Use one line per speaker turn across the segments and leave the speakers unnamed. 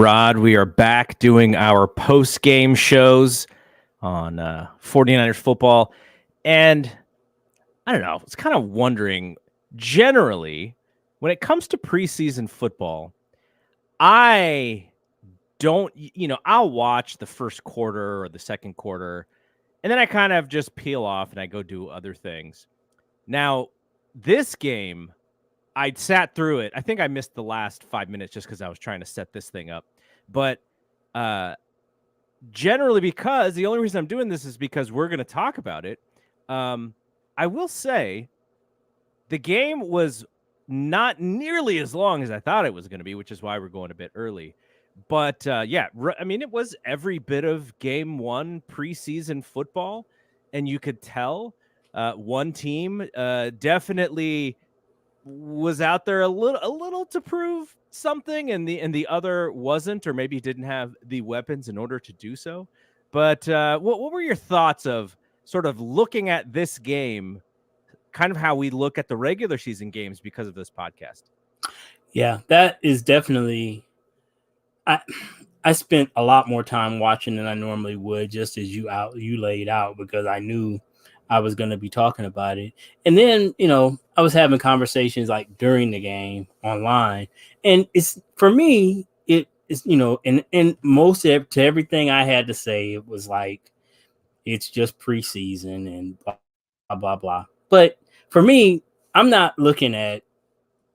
Rod. We are back doing our post-game shows on 49ers football. And I don't know, I was kind of wondering, generally, when it comes to preseason football, I don't, I'll watch the first quarter or the second quarter, and then I kind of just peel off and I go do other things. Now, this game, I sat through it. I think I missed the last 5 minutes just because I was trying to set this thing up. But generally, because the only reason I'm doing this is because we're going to talk about it. I will say the game was not nearly as long as I thought it was going to be, which is why we're going a bit early. But it was every bit of game one preseason football, and you could tell one team definitely was out there a little to prove something, and the other wasn't, or maybe didn't have the weapons in order to do so. But what were your thoughts of sort of looking at this game, kind of how we look at the regular season games because of this podcast?
Yeah, that is definitely. I spent a lot more time watching than I normally would, just as you laid out, because I knew I was going to be talking about it. And then, I was having conversations like during the game online, and it's, for me, it is, and most of to everything I had to say, it was like, it's just preseason and blah, blah, blah, blah. But for me, I'm not looking at,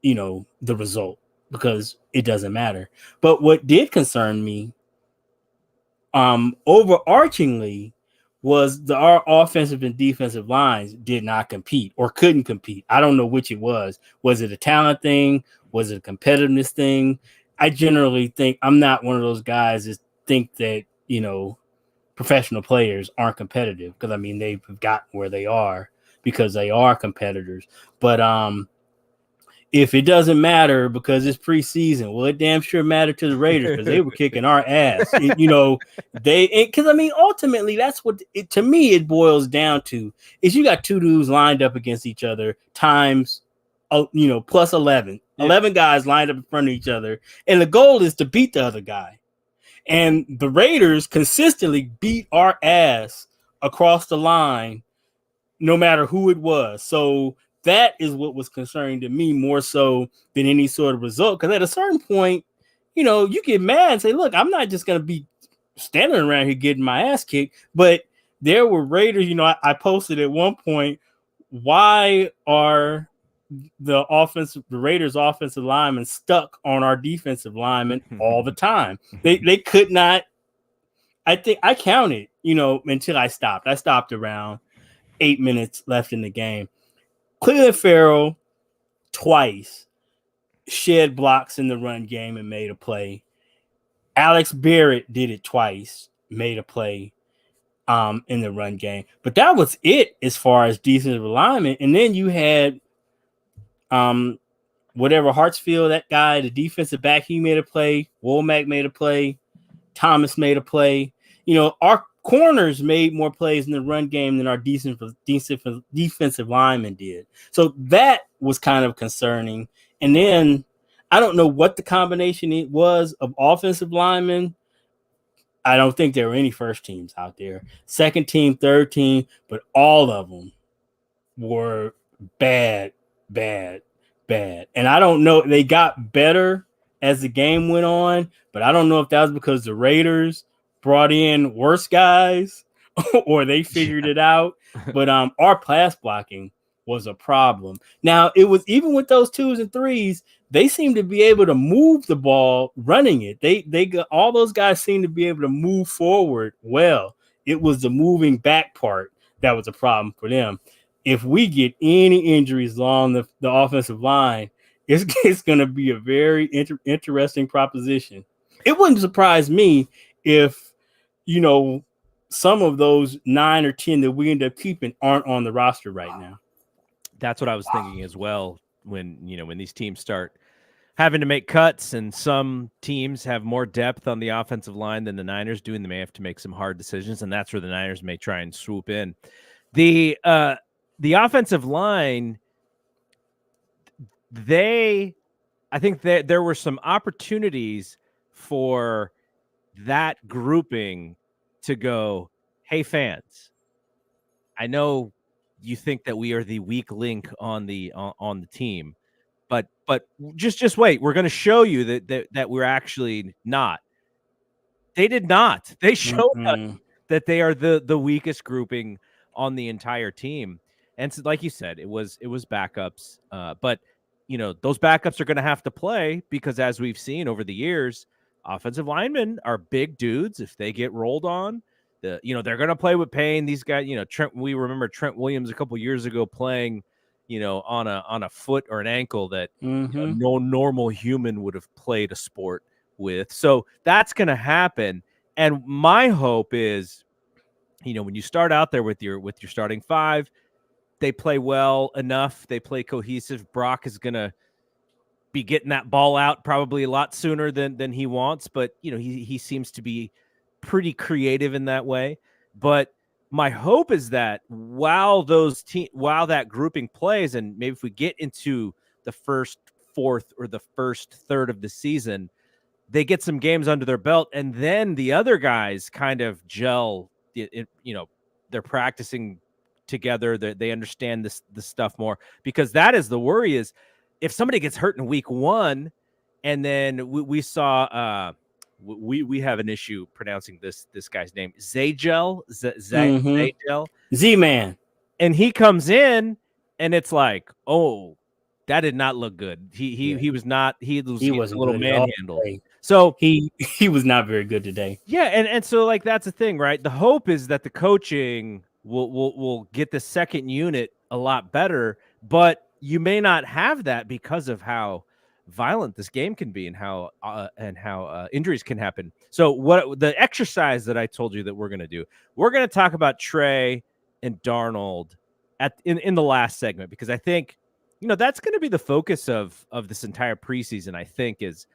the result, because it doesn't matter. But what did concern me, overarchingly, was our offensive and defensive lines did not compete or couldn't compete. I don't know which it was. Was it a talent thing? Was it a competitiveness thing? I generally think, I'm not one of those guys that think that, professional players aren't competitive, because they've gotten where they are because they are competitors. But if it doesn't matter because it's preseason, well, it damn sure mattered to the Raiders, because they were kicking our ass. Ultimately, that's what to me it boils down to, is you got two dudes lined up against each other times, plus 11. Yeah. 11 guys lined up in front of each other, and the goal is to beat the other guy. And the Raiders consistently beat our ass across the line, no matter who it was. So that is what was concerning to me more so than any sort of result. Because at a certain point, you get mad and say, look, I'm not just going to be standing around here getting my ass kicked. But there were Raiders, I posted at one point, why are the Raiders offensive linemen stuck on our defensive linemen all the time? They could not. I think I counted, until I stopped. I stopped around 8 minutes left in the game. Cleveland Farrell twice shed blocks in the run game and made a play. Alex Barrett did it twice, made a play in the run game. But that was it as far as defensive alignment. And then you had whatever Hartsfield, that guy, the defensive back, he made a play. Womack made a play. Thomas made a play. Our corners made more plays in the run game than our defensive linemen did. So that was kind of concerning. And then I don't know what the combination it was of offensive linemen. I don't think there were any first teams out there. Second team, third team, but all of them were bad. And I don't know, they got better as the game went on, but I don't know if that was because the Raiders brought in worse guys or they figured it out. But our pass blocking was a problem. Now, it was, even with those 2s and 3s, they seemed to be able to move the ball running it. They got, all those guys seemed to be able to move forward well. It was the moving back part that was a problem for them. If we get any injuries along the offensive line, it's going to be a very interesting proposition. It wouldn't surprise me if, some of those 9 or 10 that we end up keeping aren't on the roster right now.
That's what I was thinking as well. When these teams start having to make cuts, and some teams have more depth on the offensive line than the Niners do, and they may have to make some hard decisions, and that's where the Niners may try and swoop in. The offensive line, I think that there were some opportunities for that grouping to go, hey fans, I know you think that we are the weak link on the team, but just wait. We're going to show you that we're actually not. They did not. They showed us that they are the weakest grouping on the entire team. And so, like you said, it was backups. But those backups are going to have to play because, as we've seen over the years, offensive linemen are big dudes. If they get rolled on, they're going to play with pain. These guys, Trent. We remember Trent Williams a couple years ago playing, on a foot or an ankle that no normal human would have played a sport with. So that's going to happen. And my hope is, when you start out there with your starting five, they play well enough. They play cohesive. Brock is going to be getting that ball out probably a lot sooner than he wants. But, he seems to be pretty creative in that way. But my hope is that while that grouping plays, and maybe if we get into the first fourth or the first third of the season, they get some games under their belt, and then the other guys kind of gel. They're practicing together. They understand this stuff more, because that is the worry, is if somebody gets hurt in week one, and then we saw we have an issue pronouncing this guy's name, Zagel,
Z-Man,
and he comes in, and it's like, oh, that did not look good. He was not. He was a little manhandled. So
he was not very good today.
Yeah, and so like that's the thing, right? The hope is that the coaching will get the second unit a lot better, but you may not have that because of how violent this game can be and how injuries can happen. So what the exercise that I told you that we're going to do, we're going to talk about Trey and Darnold in the last segment, because I think that's going to be the focus of this entire preseason. I think is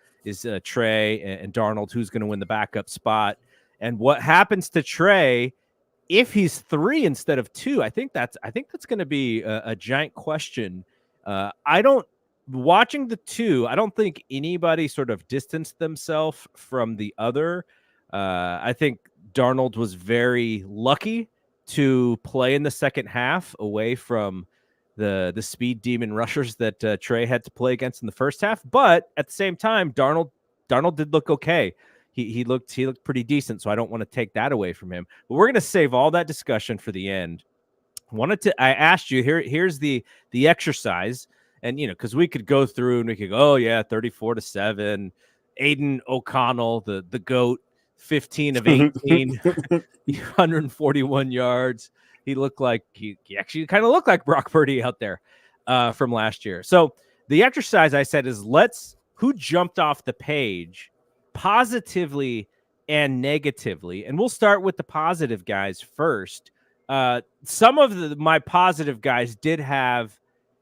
Trey and Darnold, who's going to win the backup spot, and what happens to Trey if he's 3 instead of 2. I think that's going to be a giant question. Watching the 2, I don't think anybody sort of distanced themselves from the other. I think Darnold was very lucky to play in the second half away from the speed demon rushers that Trey had to play against in the first half. But at the same time, Darnold did look okay. He looked pretty decent, so I don't want to take that away from him. But we're going to save all that discussion for the end. I asked you, here's the exercise, and because we could go through and we could go, oh yeah, 34-7, Aiden O'Connell, the GOAT, 15 of 18, 141 yards. He looked like he actually kind of looked like Brock Purdy out there from last year. So the exercise I said is who jumped off the page positively and negatively. And we'll start with the positive guys first. Some of my positive guys did have,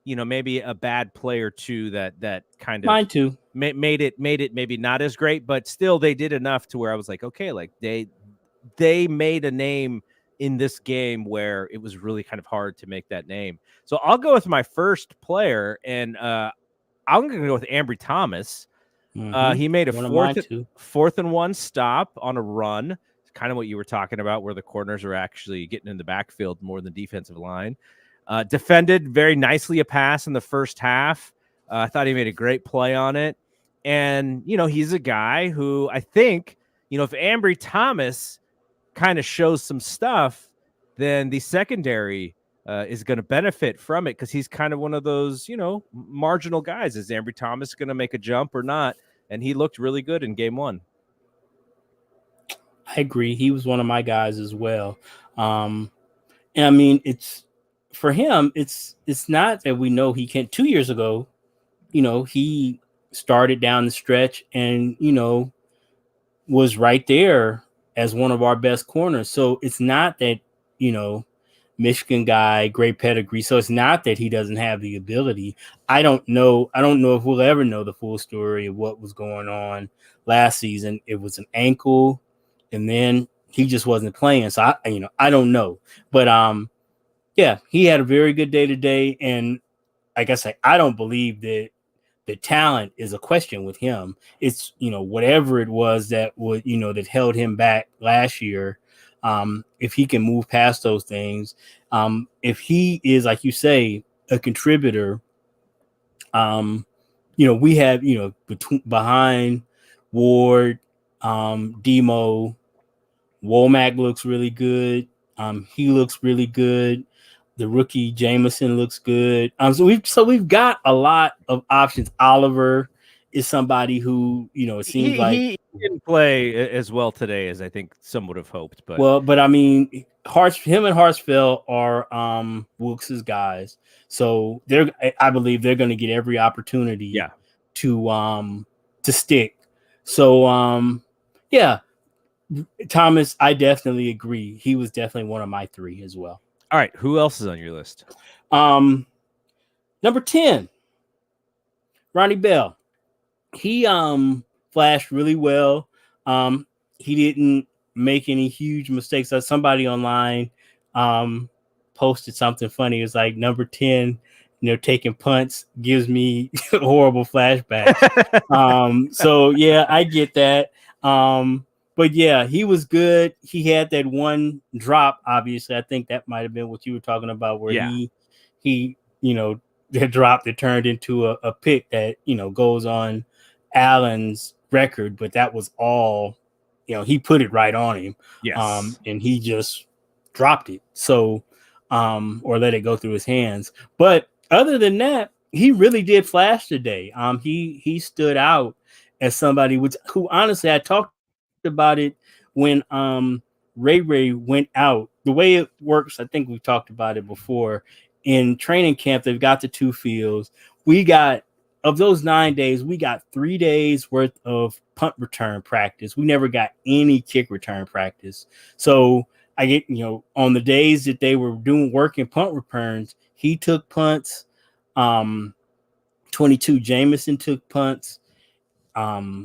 maybe a bad play or two that kind of
mine too
made it maybe not as great, but still they did enough to where I was like, okay, like they made a name in this game where it was really kind of hard to make that name. So I'll go with my first player, and I'm going to go with Ambry Thomas. He made a fourth and 1 stop on a run. It's kind of what you were talking about, where the corners are actually getting in the backfield more than defensive line. Defended very nicely a pass in the first half. I thought he made a great play on it. And, he's a guy who I think, if Ambry Thomas kind of shows some stuff, then the secondary is going to benefit from it, because he's kind of one of those, marginal guys. Is Ambry Thomas going to make a jump or not? And he looked really good in game 1.
I agree. He was one of my guys as well. And I mean, it's for him, it's not that we know he can't. 2 years ago, he started down the stretch and, was right there as one of our best corners. So it's not that, Michigan guy, great pedigree. So it's not that he doesn't have the ability. I don't know if we'll ever know the full story of what was going on last season. It was an ankle, and then he just wasn't playing. So I don't know. But yeah, he had a very good day today. And like I say, I don't believe that the talent is a question with him. It's, whatever it was that would, that held him back last year. If he can move past those things, if he is, like you say, a contributor, we have, behind Ward, Demo, Womack looks really good. He looks really good. The rookie Jameson looks good. So we've got a lot of options. Oliver is somebody who, it seems like
he didn't play as well today as I think some would have hoped.
But I mean, him and Hartsfield are Wilkes's guys, so I believe they're going to get every opportunity to stick. So yeah, Thomas, I definitely agree. He was definitely one of my 3 as well.
All right, who else is on your list?
Number 10, Ronnie Bell. He flashed really well. He didn't make any huge mistakes. Somebody online posted something funny. It was like number 10, taking punts gives me horrible flashbacks. So yeah, I get that. But yeah, he was good. He had that one drop. Obviously, I think that might have been what you were talking about, where he that drop that turned into a pick that goes on Allen's record. But that was all, he put it right on him.
Yes.
And he just dropped it. So or let it go through his hands. But other than that, he really did flash today. He stood out as somebody who honestly, I talked about it when Ray went out. The way it works, I think we've talked about it before. In training camp, they've got the 2 fields. Of those 9 days, we got 3 days worth of punt return practice. We never got any kick return practice. So I get, on the days that they were doing work in punt returns, he took punts. 22 Jameson took punts.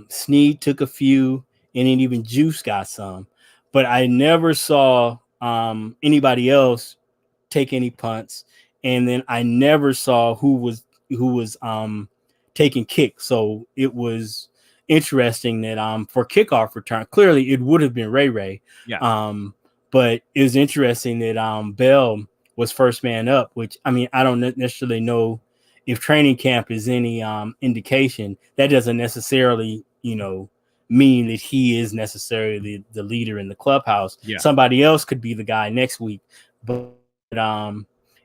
Snead took a few, and then even Juice got some. But I never saw anybody else take any punts. And then I never saw who was taking kicks. So it was interesting that for kickoff return, clearly it would have been Ray.
Yeah.
But it was interesting that Bell was first man up, which, I mean, I don't necessarily know if training camp is any indication. That doesn't necessarily, mean that he is necessarily the leader in the clubhouse.
Yeah.
Somebody else could be the guy next week. But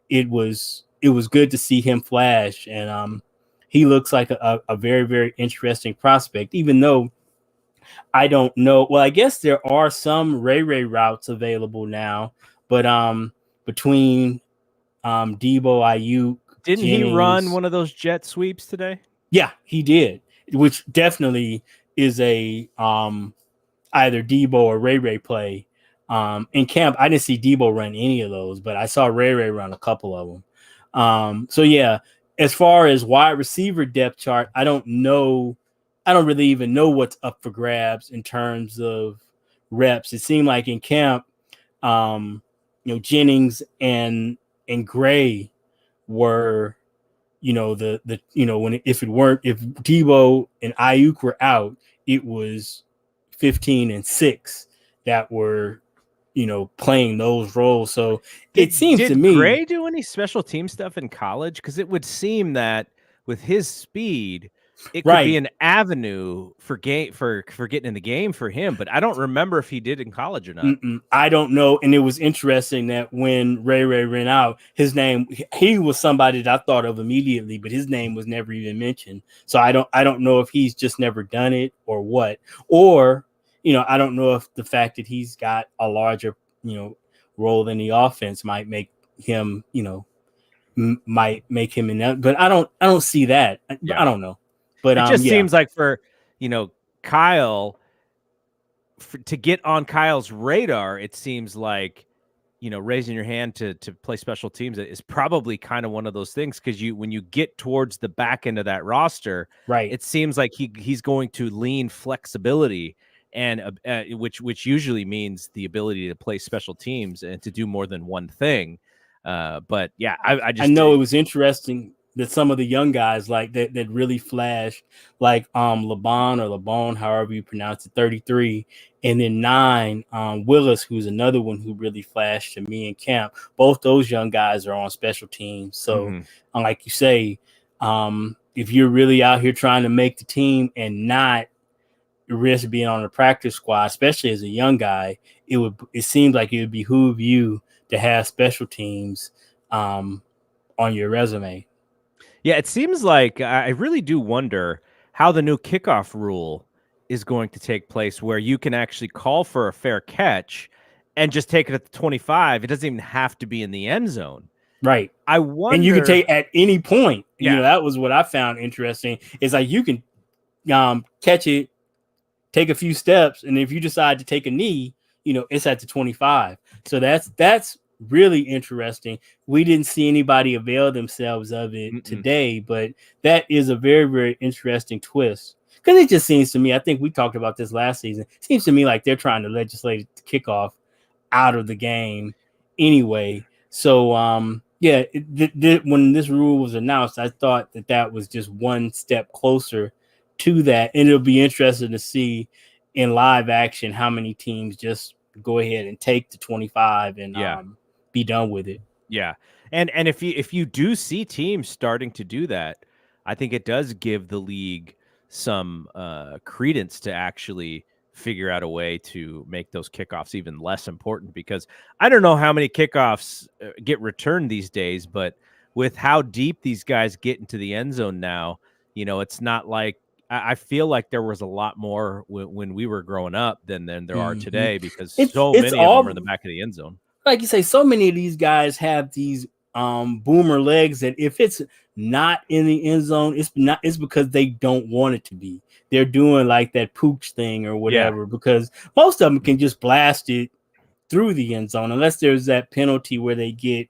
it was good to see him flash, and he looks like a very, very interesting prospect, even though I don't know. Well, I guess there are some Ray routes available now, but between Debo, Ayuk,
didn't
Jennings,
he run one of those jet sweeps today?
Yeah, he did, which definitely is a either Debo or Ray play. In camp, I didn't see Debo run any of those, but I saw Ray run a couple of them. So yeah, as far as wide receiver depth chart, I don't know. I don't really even know what's up for grabs in terms of reps. It seemed like in camp, Jennings and Gray were, if Debo and Ayuk were out, it was 15 and 6 that were, playing those roles. So it seems to me.
Did Gray do any special team stuff in college? Because it would seem that with his speed, it could be an avenue for getting in the game for him. But I don't remember if he did in college or not.
I don't know. And it was interesting that when Ray ran out, his name, he was somebody that I thought of immediately, but his name was never even mentioned. So I don't know if he's just never done it or what, or, I don't know if the fact that he's got a larger, role in the offense might make him, might make him in that, but I don't see that. Yeah. I don't know. But
it just seems like for, Kyle, to get on Kyle's radar, it seems like, raising your hand to play special teams is probably kind of one of those things. Cause when you get towards the back end of that roster,
right,
it seems like he's going to lean flexibility, and which usually means the ability to play special teams and to do more than one thing. But yeah, I
know it was interesting that some of the young guys like that really flashed, like LeBron, however you pronounce it, 33, and then 9, Willis, who's another one who really flashed to me in camp. Both those young guys are on special teams. So, like you say, if you're really out here trying to make the team and not risk being on the practice squad, especially as a young guy, it seems like it would behoove you to have special teams on your resume.
Yeah, it seems like I really do wonder how the new kickoff rule is going to take place, where you can actually call for a fair catch and just take it at the 25. It doesn't even have to be in the end zone.
Right.
I wonder.
And you can take at any point.
Yeah.
You know, that was what I found interesting. It's like you can catch it, take a few steps, and if you decide to take a knee, you know, it's at the 25. So that's really interesting. We didn't see anybody avail themselves of it today, but that is a very, very interesting twist. Because it just seems to me, I think we talked about this last season, it seems to me like they're trying to legislate the kickoff out of the game anyway. So, yeah, when this rule was announced, I thought that was just one step closer to that. And it'll be interesting to see in live action how many teams just go ahead and take the 25 and be done with it.
Yeah. And if you do see teams starting to do that, I think it does give the league some credence to actually figure out a way to make those kickoffs even less important, because I don't know how many kickoffs get returned these days, but with how deep these guys get into the end zone now, you know, it's not like I feel like there was a lot more when we were growing up than there are today, because so many of them are in the back of the end zone.
Like you say, so many of these guys have these boomer legs that if it's not in the end zone, it's because they don't want it to be. They're doing like that pooch thing or whatever, because most of them can just blast it through the end zone, unless there's that penalty where they get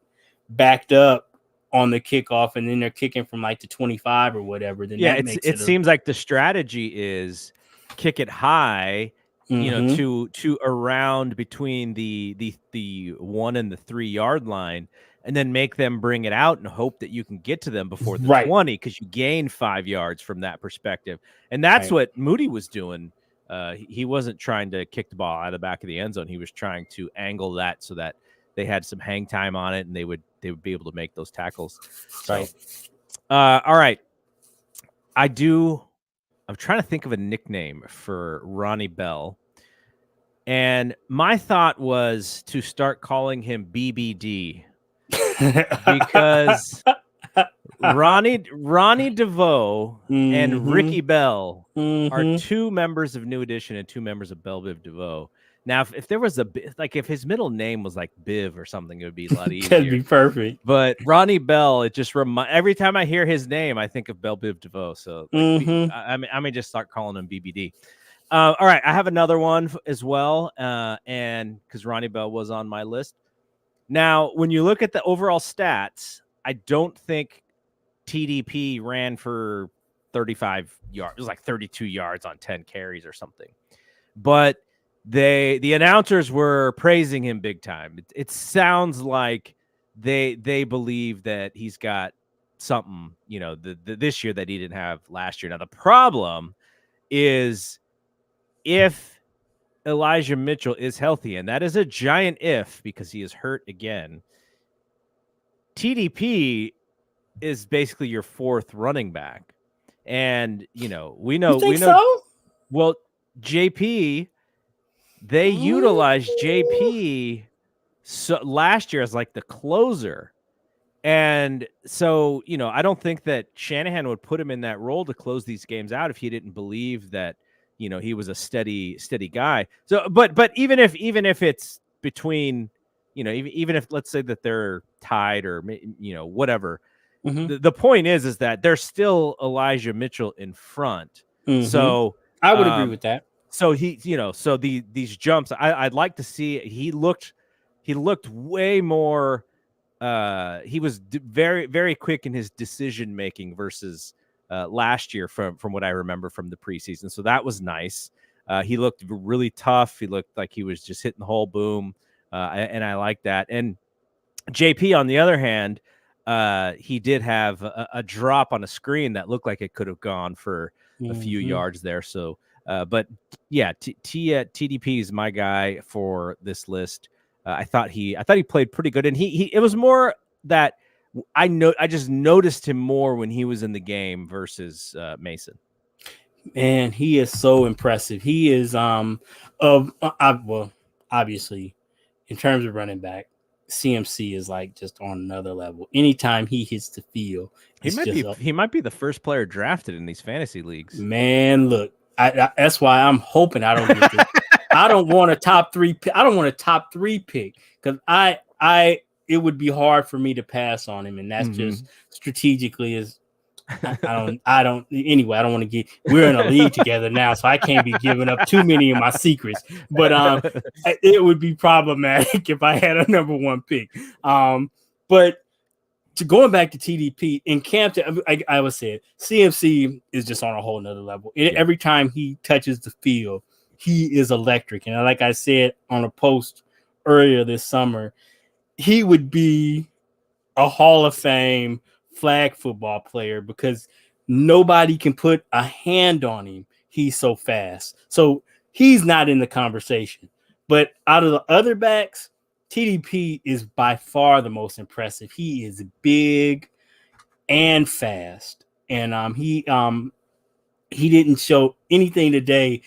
backed up on the kickoff and then they're kicking from like the 25 or whatever. Then
it seems like the strategy is kick it high, you know, to around between the 1 and the 3 yard line, and then make them bring it out and hope that you can get to them before the 20, because you gain 5 yards from that perspective. And that's what Moody was doing. He wasn't trying to kick the ball out of the back of the end zone. He was trying to angle that so that they had some hang time on it and they would be able to make those tackles. So, all right. I'm trying to think of a nickname for Ronnie Bell. And my thought was to start calling him BBD, because Ronnie DeVoe and Ricky Bell are 2 members of New Edition and 2 members of Bell Biv DeVoe. Now, if there was if his middle name was like Biv or something, it would be a lot easier.
That'd be perfect.
But Ronnie Bell, it just every time I hear his name, I think of Bell Biv DeVoe. So I may just start calling him BBD. All right, I have another one as well, and because Ronnie Bell was on my list. Now, when you look at the overall stats, I don't think TDP ran for 35 yards. It was like 32 yards on 10 carries or something. But the announcers were praising him big time. It sounds like they believe that he's got something, you know, this year that he didn't have last year. Now, the problem is if Elijah Mitchell is healthy, and that is a giant if because he is hurt again, TDP is basically your 4th running back. And, you know, we know.
So?
Well, JP, they utilized JP last year as like the closer. And so, you know, I don't think that Shanahan would put him in that role to close these games out if he didn't believe that, you know, he was a steady guy. So, but even if it's between, you know, even if let's say that they're tied or, you know, whatever, the point is that there's still Elijah Mitchell in front. So
I would agree with that.
So he, you know, so these jumps, I'd like to see. He looked way more. He was very, very quick in his decision making versus last year from what I remember from the preseason. So that was nice. He looked really tough. He looked like he was just hitting the whole boom. And I like that. And JP, on the other hand, he did have a drop on a screen that looked like it could have gone for a few yards there. So, but yeah, TDP is my guy for this list. I thought he played pretty good, and he it was more that I just noticed him more when he was in the game versus Mason.
Man, he is so impressive. He is well, obviously, in terms of running back, CMC is like just on another level. Anytime he hits the field,
He might be the first player drafted in these fantasy leagues.
Man, look, I that's why I'm hoping I don't get this. I don't want a top 3 pick. I don't want a top 3 pick because it would be hard for me to pass on him, and that's just strategically is. I don't anyway. I don't want to get. We're in a league together now, so I can't be giving up too many of my secrets. But it would be problematic if I had a number 1 pick. But going back to TDP in camp, I would say CMC is just on a whole nother level. Every time he touches the field, he is electric. And like I said on a post earlier this summer, he would be a Hall of Fame flag football player because nobody can put a hand on him. He's so fast. So he's not in the conversation. But out of the other backs, TDP is by far the most impressive. He is big and fast. And he didn't show anything today.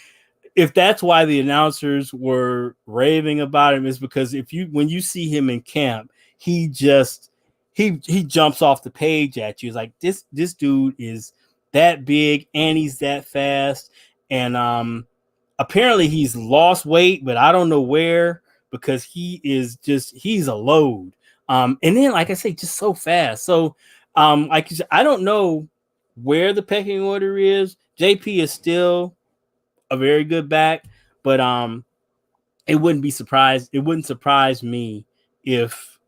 If that's why the announcers were raving about him, is because when you see him in camp, he jumps off the page at you. It's like this dude is that big and he's that fast. And apparently he's lost weight, but I don't know where, because he's a load. And then, like I say, just so fast. So like you said, I don't know where the pecking order is. JP is still a very good back, but it wouldn't surprise me if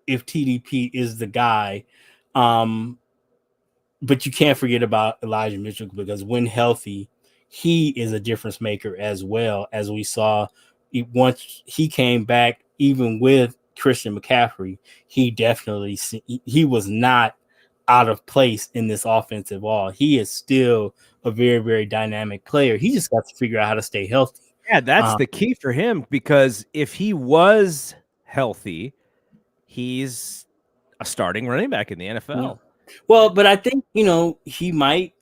TDP is the guy. But you can't forget about Elijah Mitchell, because when healthy, he is a difference maker as well. As we saw, once he came back, even with Christian McCaffrey, he was not out of place in this offensive ball. He is still a very, very dynamic player. He just got to figure out how to stay healthy.
Yeah, that's the key for him, because if he was healthy, he's a starting running back in the NFL.
Yeah. Well, but I think, he might.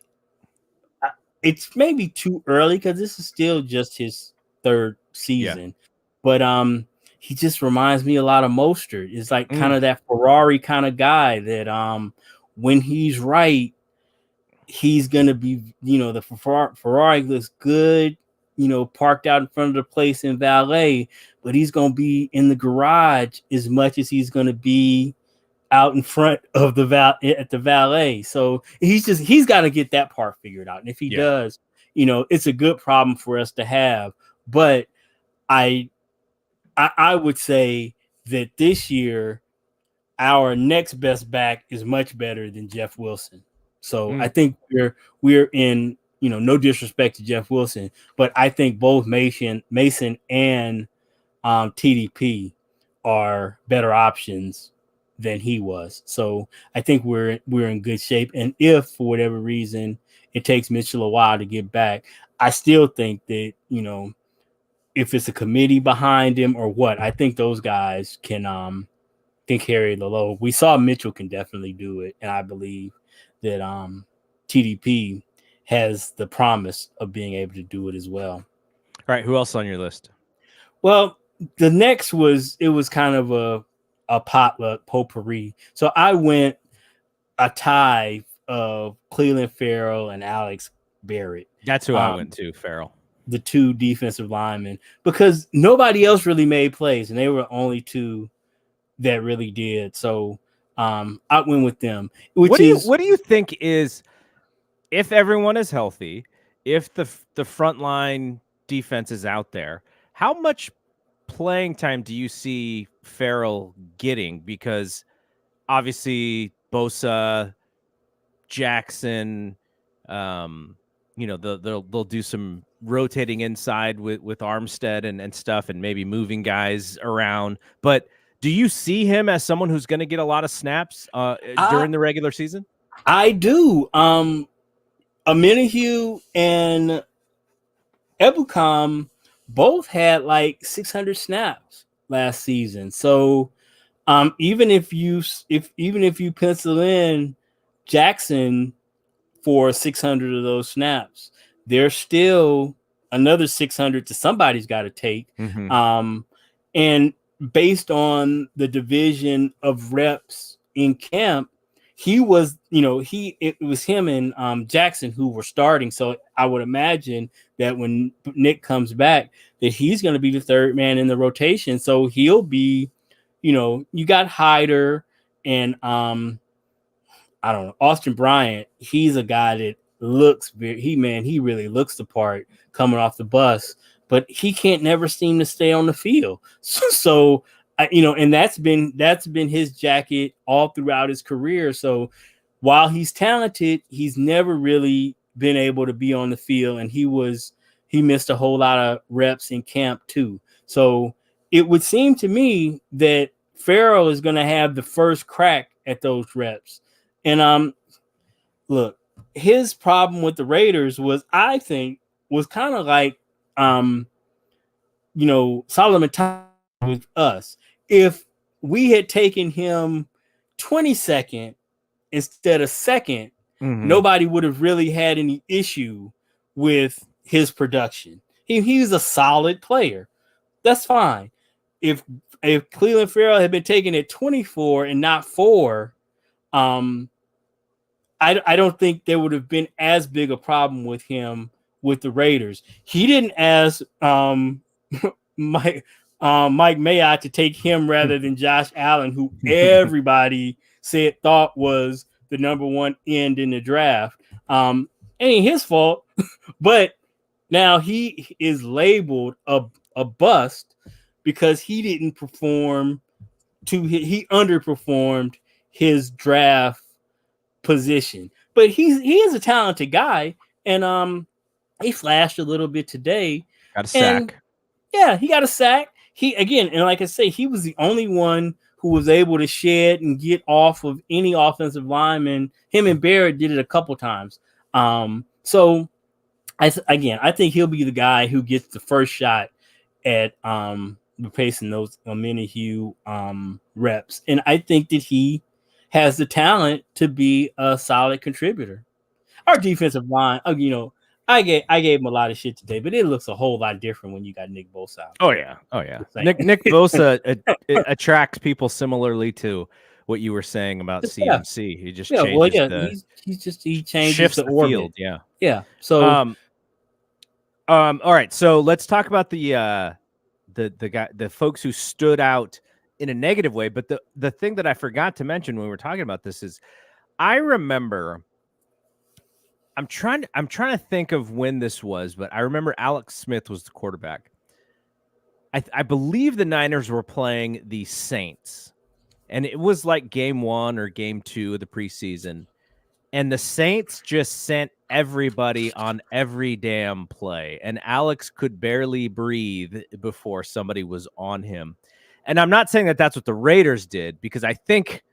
It's maybe too early because this is still just his 3rd season. Yeah. But he just reminds me a lot of Mostert. It's like kind of that Ferrari kind of guy that when he's right, he's gonna be, the Ferrari looks good, parked out in front of the place in valet, but he's gonna be in the garage as much as he's gonna be out in front of the valet. So he's got to get that part figured out. And if he does, it's a good problem for us to have. But I would say that this year, our next best back is much better than Jeff Wilson. So I think we're in, no disrespect to Jeff Wilson, but I think both Mason and TDP are better options than he was. So I think we're in good shape. And if for whatever reason it takes Mitchell a while to get back, I still think that, if it's a committee behind him or what, I think those guys can carry the load. We saw Mitchell can definitely do it, and I believe that TDP has the promise of being able to do it as well.
All right, who else on your list?
Well, the next was kind of a potluck potpourri. So I went a tie of Cleveland Farrell and Alex Barrett.
That's who I went to, Farrell.
The 2 defensive linemen, because nobody else really made plays, and they were only 2 that really did. So I went with them. What do
you think is, if everyone is healthy, if the front line defense is out there, how much playing time do you see Farrell getting? Because obviously Bosa, Jackson, they'll do some rotating inside with Armstead and stuff, and maybe moving guys around. But Do you see him as someone who's going to get a lot of snaps during the regular season?
I do. Amenahue and Ebukam both had like 600 snaps last season. So even if you pencil in Jackson for 600 of those snaps, there's still another 600 that somebody's got to take.
Mm-hmm.
And based on the division of reps in camp, it was him and Jackson who were starting. So I would imagine that when Nick comes back, that he's going to be the third man in the rotation. So he'll be, you got Hyder and I don't know, Austin Bryant. He's a guy that looks he really looks the part coming off the bus, but he can't never seem to stay on the field. So and that's been his jacket all throughout his career. So while he's talented, he's never really been able to be on the field, and he missed a whole lot of reps in camp too. So it would seem to me that Farrell is going to have the first crack at those reps. And look, his problem with the Raiders was, I think, was kind of like Solomon Thomas with us. If we had taken him 22nd instead of second, nobody would have really had any issue with his production. He's a solid player. That's fine. If Cleveland Farrell had been taken at 24 and not 4, I don't think there would have been as big a problem with him with the Raiders. He didn't ask Mike Mayock to take him rather than Josh Allen, who everybody thought was the number one end in the draft. Ain't his fault, but now he is labeled a bust because he didn't perform he underperformed his draft position. But he is a talented guy, and he flashed a little bit today.
Got a sack.
Yeah, he got a sack. And like I say, he was the only one who was able to shed and get off of any offensive lineman. Him and Barrett did it a couple times. So I think he'll be the guy who gets the first shot at replacing those Amenahue reps. And I think that he has the talent to be a solid contributor. Our defensive line, I gave him a lot of shit today, but it looks a whole lot different when you got Nick Bosa out.
Oh yeah. Nick Bosa attracts people similarly to what you were saying about CMC. He just changes
he changes
shifts
the orbit.
field.
Yeah. So
all right. So let's talk about the folks who stood out in a negative way. But the thing that I forgot to mention when we were talking about this is, I remember. I'm trying to think of when this was, but I remember Alex Smith was the quarterback. I believe the Niners were playing the Saints, and it was like game 1 or game 2 of the preseason, and the Saints just sent everybody on every damn play, and Alex could barely breathe before somebody was on him. And I'm not saying that that's what the Raiders did, because I think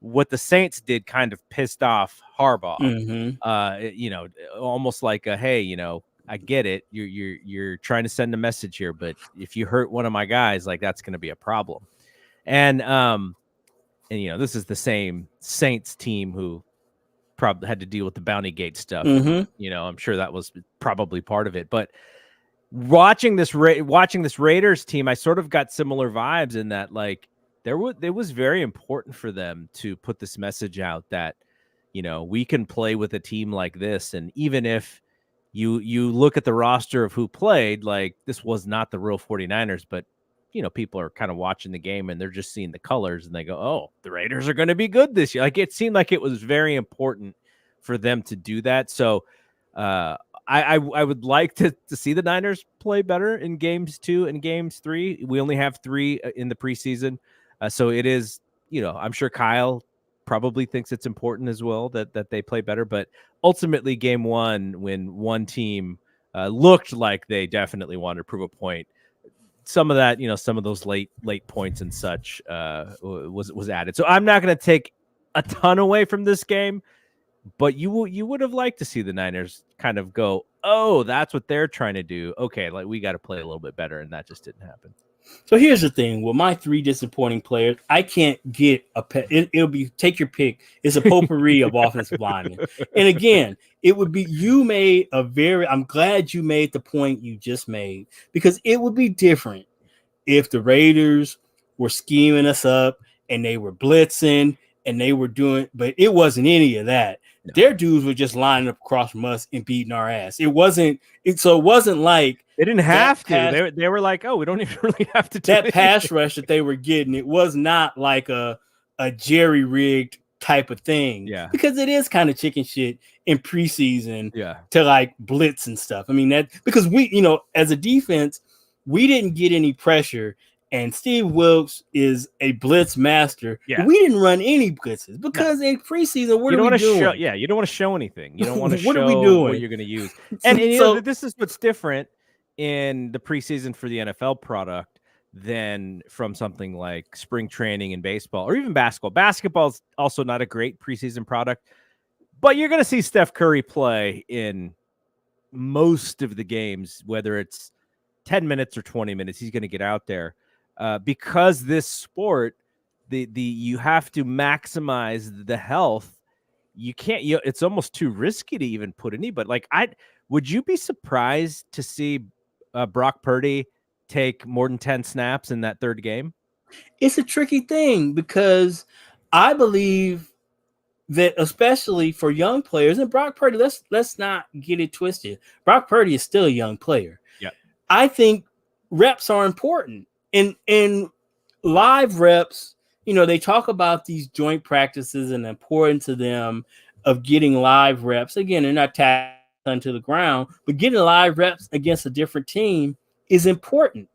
what the Saints did kind of pissed off Harbaugh. Almost like hey, I get it. You're trying to send a message here, but if you hurt one of my guys, like, that's going to be a problem. And this is the same Saints team who probably had to deal with the Bounty Gate stuff. I'm sure that was probably part of it. But watching this Raiders team, I sort of got similar vibes in that, like, it was very important for them to put this message out that, we can play with a team like this. And even if you look at the roster of who played, like, this was not the real 49ers, but, people are kind of watching the game and they're just seeing the colors and they go, oh, the Raiders are going to be good this year. Like, it seemed like it was very important for them to do that. So I would like to see the Niners play better in games 2 and games 3. We only have 3 in the preseason. So it is, I'm sure Kyle probably thinks it's important as well that they play better. But ultimately, game 1, when one team looked like they definitely wanted to prove a point, some of that, some of those late points and such was added. So I'm not going to take a ton away from this game, but you would have liked to see the Niners kind of go, oh, that's what they're trying to do. Okay, like we got to play a little bit better, and that just didn't happen.
So here's the thing: with my 3 disappointing players, I can't get a pet. It'll be take your pick. It's a potpourri of offensive linemen. And again, it would be you made a very. I'm glad you made the point you just made, because it would be different if the Raiders were scheming us up and they were blitzing and they were doing, but it wasn't any of that. No. Their dudes were just lining up across from us and beating our ass. It wasn't like
they didn't have to. They were like, oh, we don't even really have to do
that pass rush that they were getting. It was not like a jerry rigged type of thing.
Yeah,
because it is kind of chicken shit in preseason.
Yeah,
to like blitz and stuff. I mean, that because we, as a defense, we didn't get any pressure. And Steve Wilkes is a blitz master.
Yeah.
We didn't run any blitzes because in preseason, what are we doing?
You don't want to show anything. You don't want to
what
show
are we doing?
What you're going to use. And this is what's different in the preseason for the NFL product than from something like spring training in baseball or even basketball. Basketball is also not a great preseason product, but you're going to see Steph Curry play in most of the games, whether it's 10 minutes or 20 minutes. He's going to get out there. Because this sport, you have to maximize the health. You can't. It's almost too risky to even put any. But would you be surprised to see Brock Purdy take more than 10 snaps in that third game?
It's a tricky thing because I believe that especially for young players, and Brock Purdy, let's not get it twisted. Brock Purdy is still a young player.
Yeah,
I think reps are important. In live reps, they talk about these joint practices and the importance of them of getting live reps. Again, they're not tacked onto the ground, but getting live reps against a different team is important.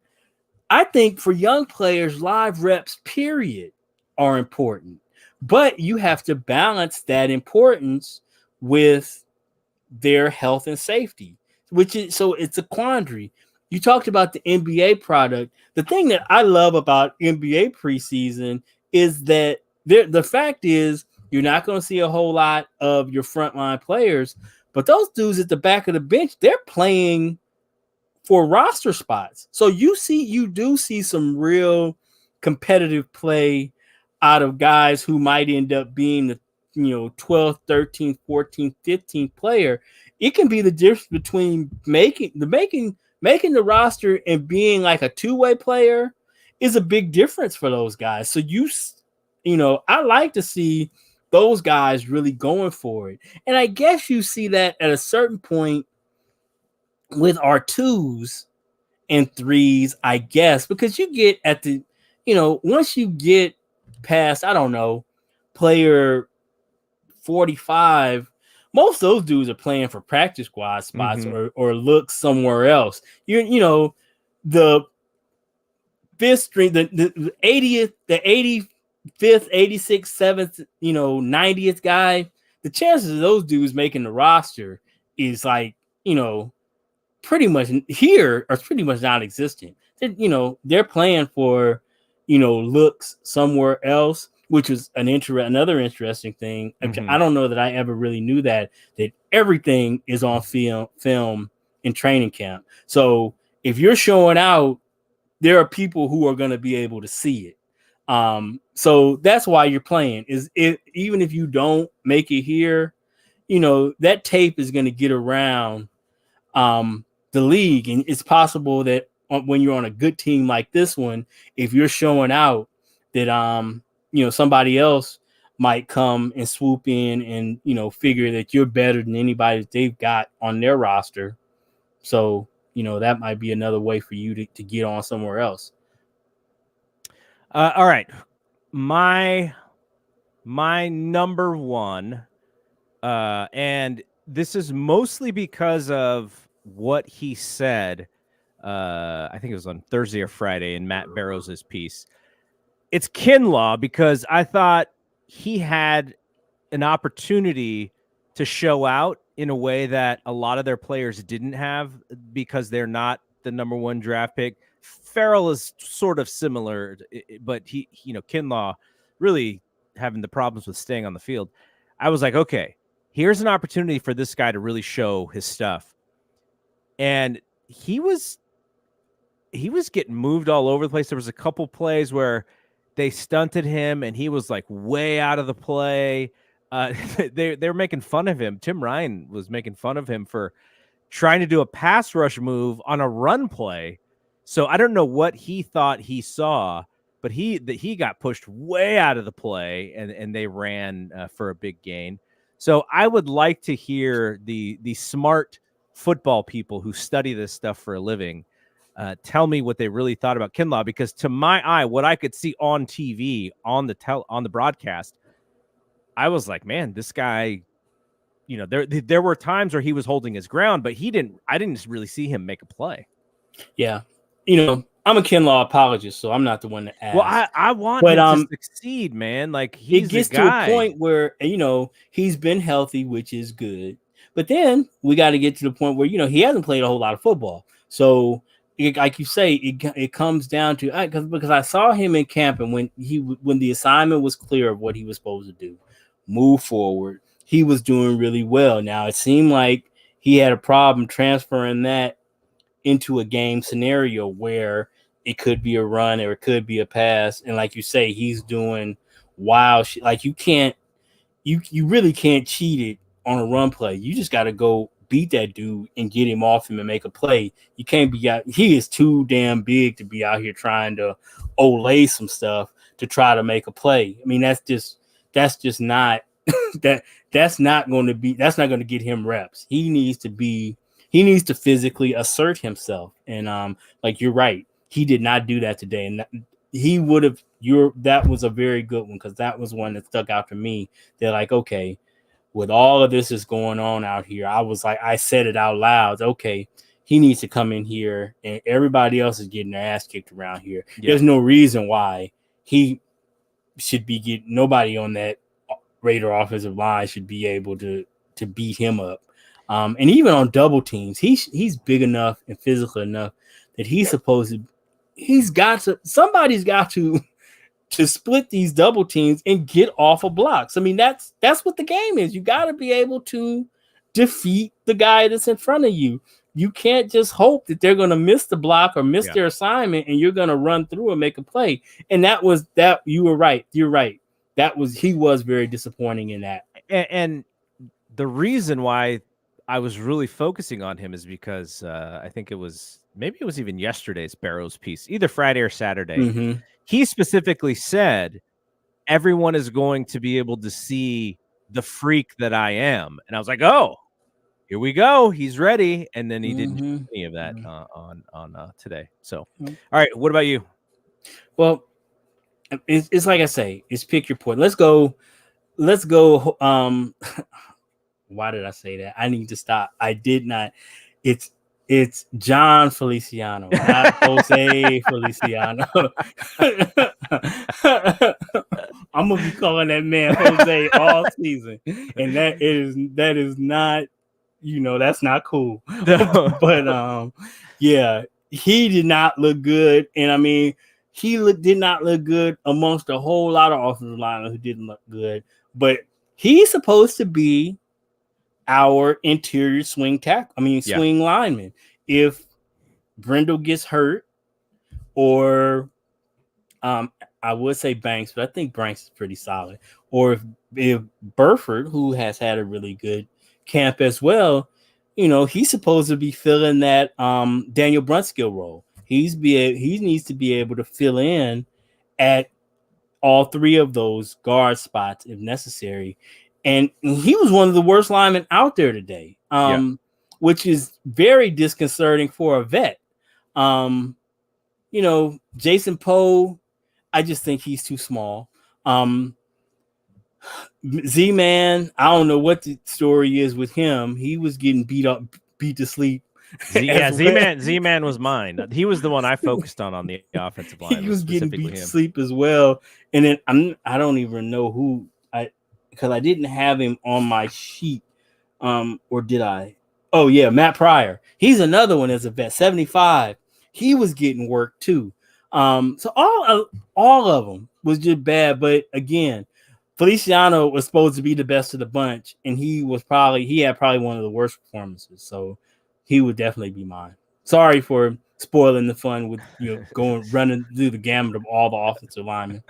I think for young players, live reps, period, are important. But you have to balance that importance with their health and safety, so it's a quandary. You talked about the NBA product. The thing that I love about NBA preseason is that the fact is you're not going to see a whole lot of your frontline players, but those dudes at the back of the bench, they're playing for roster spots. So you do see some real competitive play out of guys who might end up being the 12th, 13th, 14th, 15th player. It can be the difference between making the roster and being like a two-way player is a big difference for those guys. So I like to see those guys really going for it. And I guess you see that at a certain point with our 2s and 3s, I guess, because you get at the, once you get past, I don't know, player 45, most of those dudes are playing for practice squad spots or look somewhere else. The fifth string, the 80th, the 85th, 86th, 7th, 90th guy, the chances of those dudes making the roster is like, pretty much here are pretty much non-existent. They're playing for, looks somewhere else, which is another interesting thing. I don't know that I ever really knew that everything is on film in training camp. So if you're showing out, there are people who are going to be able to see it. So that's why you're playing. Even if you don't make it here, that tape is going to get around the league, and it's possible that when you're on a good team like this one, if you're showing out, that somebody else might come and swoop in and, figure that you're better than anybody that they've got on their roster. So, that might be another way for you to get on somewhere else.
All right. My number one, and this is mostly because of what he said. I think it was on Thursday or Friday in Matt Barrows' piece. It's Kinlaw, because I thought he had an opportunity to show out in a way that a lot of their players didn't have, because they're not the number one draft pick. Farrell is sort of similar, but he Kinlaw really having the problems with staying on the field. I was like, okay, here's an opportunity for this guy to really show his stuff. And he was getting moved all over the place. There was a couple plays where they stunted him and he was like way out of the play. They were making fun of him. Tim Ryan was making fun of him for trying to do a pass rush move on a run play. So I don't know what he thought he saw, but he got pushed way out of the play, and they ran for a big gain. So I would like to hear the smart football people who study this stuff for a living tell me what they really thought about Kinlaw, because to my eye, what I could see on TV on the broadcast, I was like, man, this guy, there were times where he was holding his ground, but I didn't really see him make a play.
Yeah. I'm a Kinlaw apologist, so I'm not the one to ask.
Well, I want him to succeed, man. Like, he's
it gets to a point where, he's been healthy, which is good. But then we got to get to the point where, he hasn't played a whole lot of football. So, like you say, it comes down to because I saw him in camp, and when the assignment was clear of what he was supposed to do, move forward, he was doing really well. Now, it seemed like he had a problem transferring that into a game scenario where it could be a run or it could be a pass. And like you say, he's doing wild shit. Like you really can't cheat it on a run play. You just got to go beat that dude and get him off him and make a play. You can't be out. He is too damn big to be out here trying to olay some stuff to try to make a play. I mean, that's just not that's not going to get him reps. He needs to physically assert himself. And like you're right, he did not do that today. And he would have. That was a very good one, because that was one that stuck out to me. They're like, okay, with all of this is going on out here, I said it out loud. Okay, he needs to come in here, and everybody else is getting their ass kicked around here. Yeah. There's no reason why he should be getting. Nobody on that Raider offensive line should be able to beat him up. And even on double teams, he's big enough and physical enough that somebody's got to split these double teams and get off of blocks. I mean, that's what the game is. You got to be able to defeat the guy that's in front of you. You can't just hope that they're going to miss the block or miss their assignment and you're going to run through and make a play. And you were right. You're right. He was very disappointing in that.
And the reason why I was really focusing on him is because I think it was even yesterday's Barrows piece, either Friday or Saturday. Mm-hmm. He specifically said, everyone is going to be able to see the freak that I am. And I was like, oh, here we go. He's ready. And then he didn't do any of that on today. So, all right. What about you?
Well, it's like I say, it's pick your point. Let's go. Why did I say that? I need to stop. I did not. It's John Feliciano, not Jose Feliciano. I'm gonna be calling that man Jose all season, and that is not, that's not cool. No. But yeah, he did not look good, and I mean, did not look good amongst a whole lot of offensive linemen who didn't look good. But he's supposed to be our interior swing lineman. If Brindle gets hurt, or I would say Banks, but I think Banks is pretty solid. Or if Burford, who has had a really good camp as well, he's supposed to be filling that Daniel Brunskill role. He needs to be able to fill in at all three of those guard spots if necessary. And he was one of the worst linemen out there today, which is very disconcerting for a vet. Jason Poe, I just think he's too small. Z-Man, I don't know what the story is with him. He was getting beat to sleep.
Z-Man was mine. He was the one I focused on the offensive line.
He was getting beat to sleep as well. And then I don't even know who because I didn't have him on my sheet. Or did I? Oh yeah, Matt Pryor. He's another one as a vet, 75. he was getting work too. So all of them was just bad. But again, Feliciano was supposed to be the best of the bunch, and he had probably one of the worst performances. So he would definitely be mine. Sorry for spoiling the fun with running through the gamut of all the offensive linemen.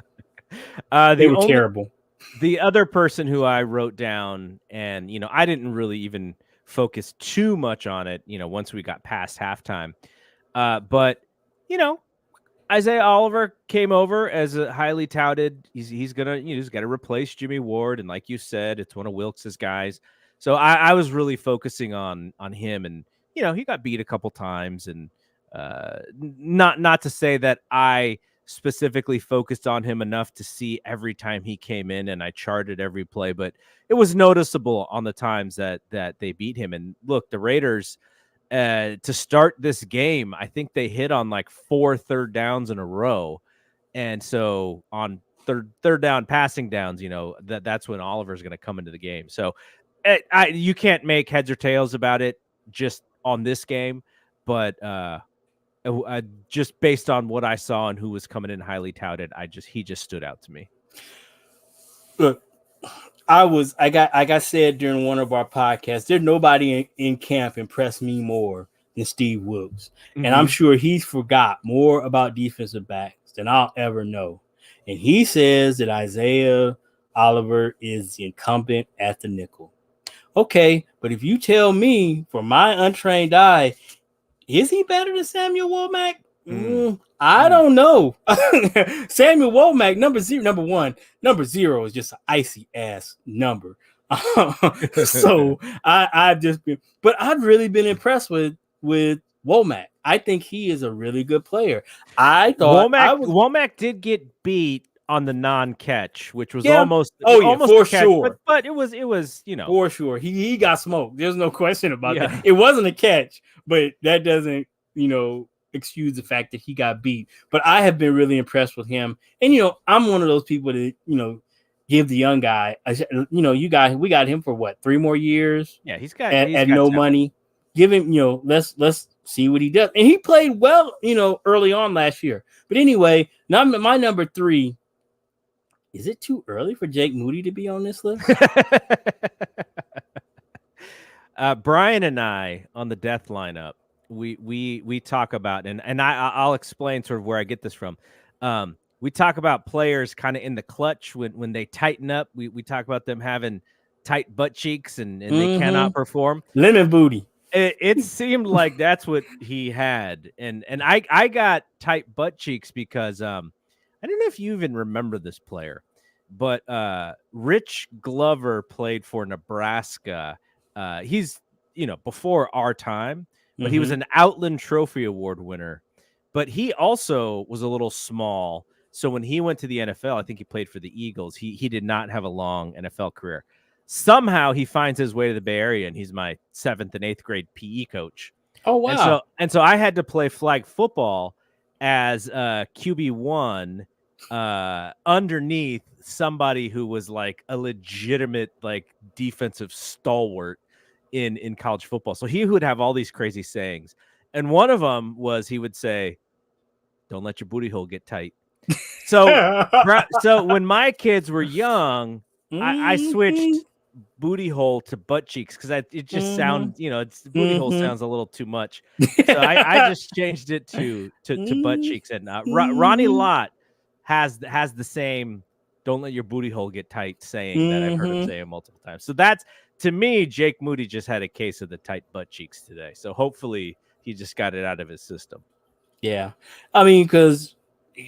They were terrible.
The other person who I wrote down, and I didn't really even focus too much on it, once we got past halftime. But Isaiah Oliver came over as a highly touted. He's got to replace Jimmy Ward, and like you said, it's one of Wilkes's guys. So I was really focusing on him, and he got beat a couple times, and not to say that I specifically focused on him enough to see every time he came in and I charted every play, but it was noticeable on the times that they beat him. And look, the Raiders, to start this game, I think they hit on like 4 third downs in a row. And so on third down passing downs, that's when Oliver's going to come into the game. So you can't make heads or tails about it just on this game, but just based on what I saw and who was coming in highly touted, he just stood out to me.
Look, like I said during one of our podcasts, there's nobody in camp impressed me more than Steve Wilkes. Mm-hmm. And I'm sure he's forgot more about defensive backs than I'll ever know. And he says that Isaiah Oliver is the incumbent at the nickel. Okay, but if you tell me, for my untrained eye, is he better than Samuel Womack? I don't know. Samuel Womack, number one, number 0 is just an icy ass number. So I've really been impressed with Womack. I think he is a really good player. I thought
Womack did get beat on the non-catch, which was almost
for
catch,
sure.
But it was
for sure. He got smoked. There's no question about that. It wasn't a catch, but that doesn't excuse the fact that he got beat. But I have been really impressed with him, and I'm one of those people that give the young guy, we got him for what, 3 more years?
Yeah, he's got
no money. Give him, let's see what he does, and he played well, early on last year. But anyway, now my number 3. Is it too early for Jake Moody to be on this list?
Brian and I on the death lineup, we talk about, and I'll explain sort of where I get this from. We talk about players kind of in the clutch when they tighten up. We talk about them having tight butt cheeks and they cannot perform.
Lemon booty.
It seemed like that's what he had, and I got tight butt cheeks because I don't know if you even remember this player, but Rich Glover played for Nebraska. He's before our time, but he was an Outland Trophy Award winner. But he also was a little small, so when he went to the NFL, I think he played for the Eagles. He did not have a long NFL career. Somehow he finds his way to the Bay Area, and he's my 7th and 8th grade PE coach.
Oh wow!
And so I had to play flag football as QB1 underneath somebody who was like a legitimate like defensive stalwart in college football. So he would have all these crazy sayings, and one of them was he would say, "Don't let your booty hole get tight." So when my kids were young, I switched booty hole to butt cheeks because it just sounds, booty hole sounds a little too much. So I just changed it to butt cheeks. And Ronnie Lott has the same "don't let your booty hole get tight" saying that I've heard him say multiple times. So that's, to me, Jake Moody just had a case of the tight butt cheeks today. So hopefully he just got it out of his system.
Yeah. I mean, because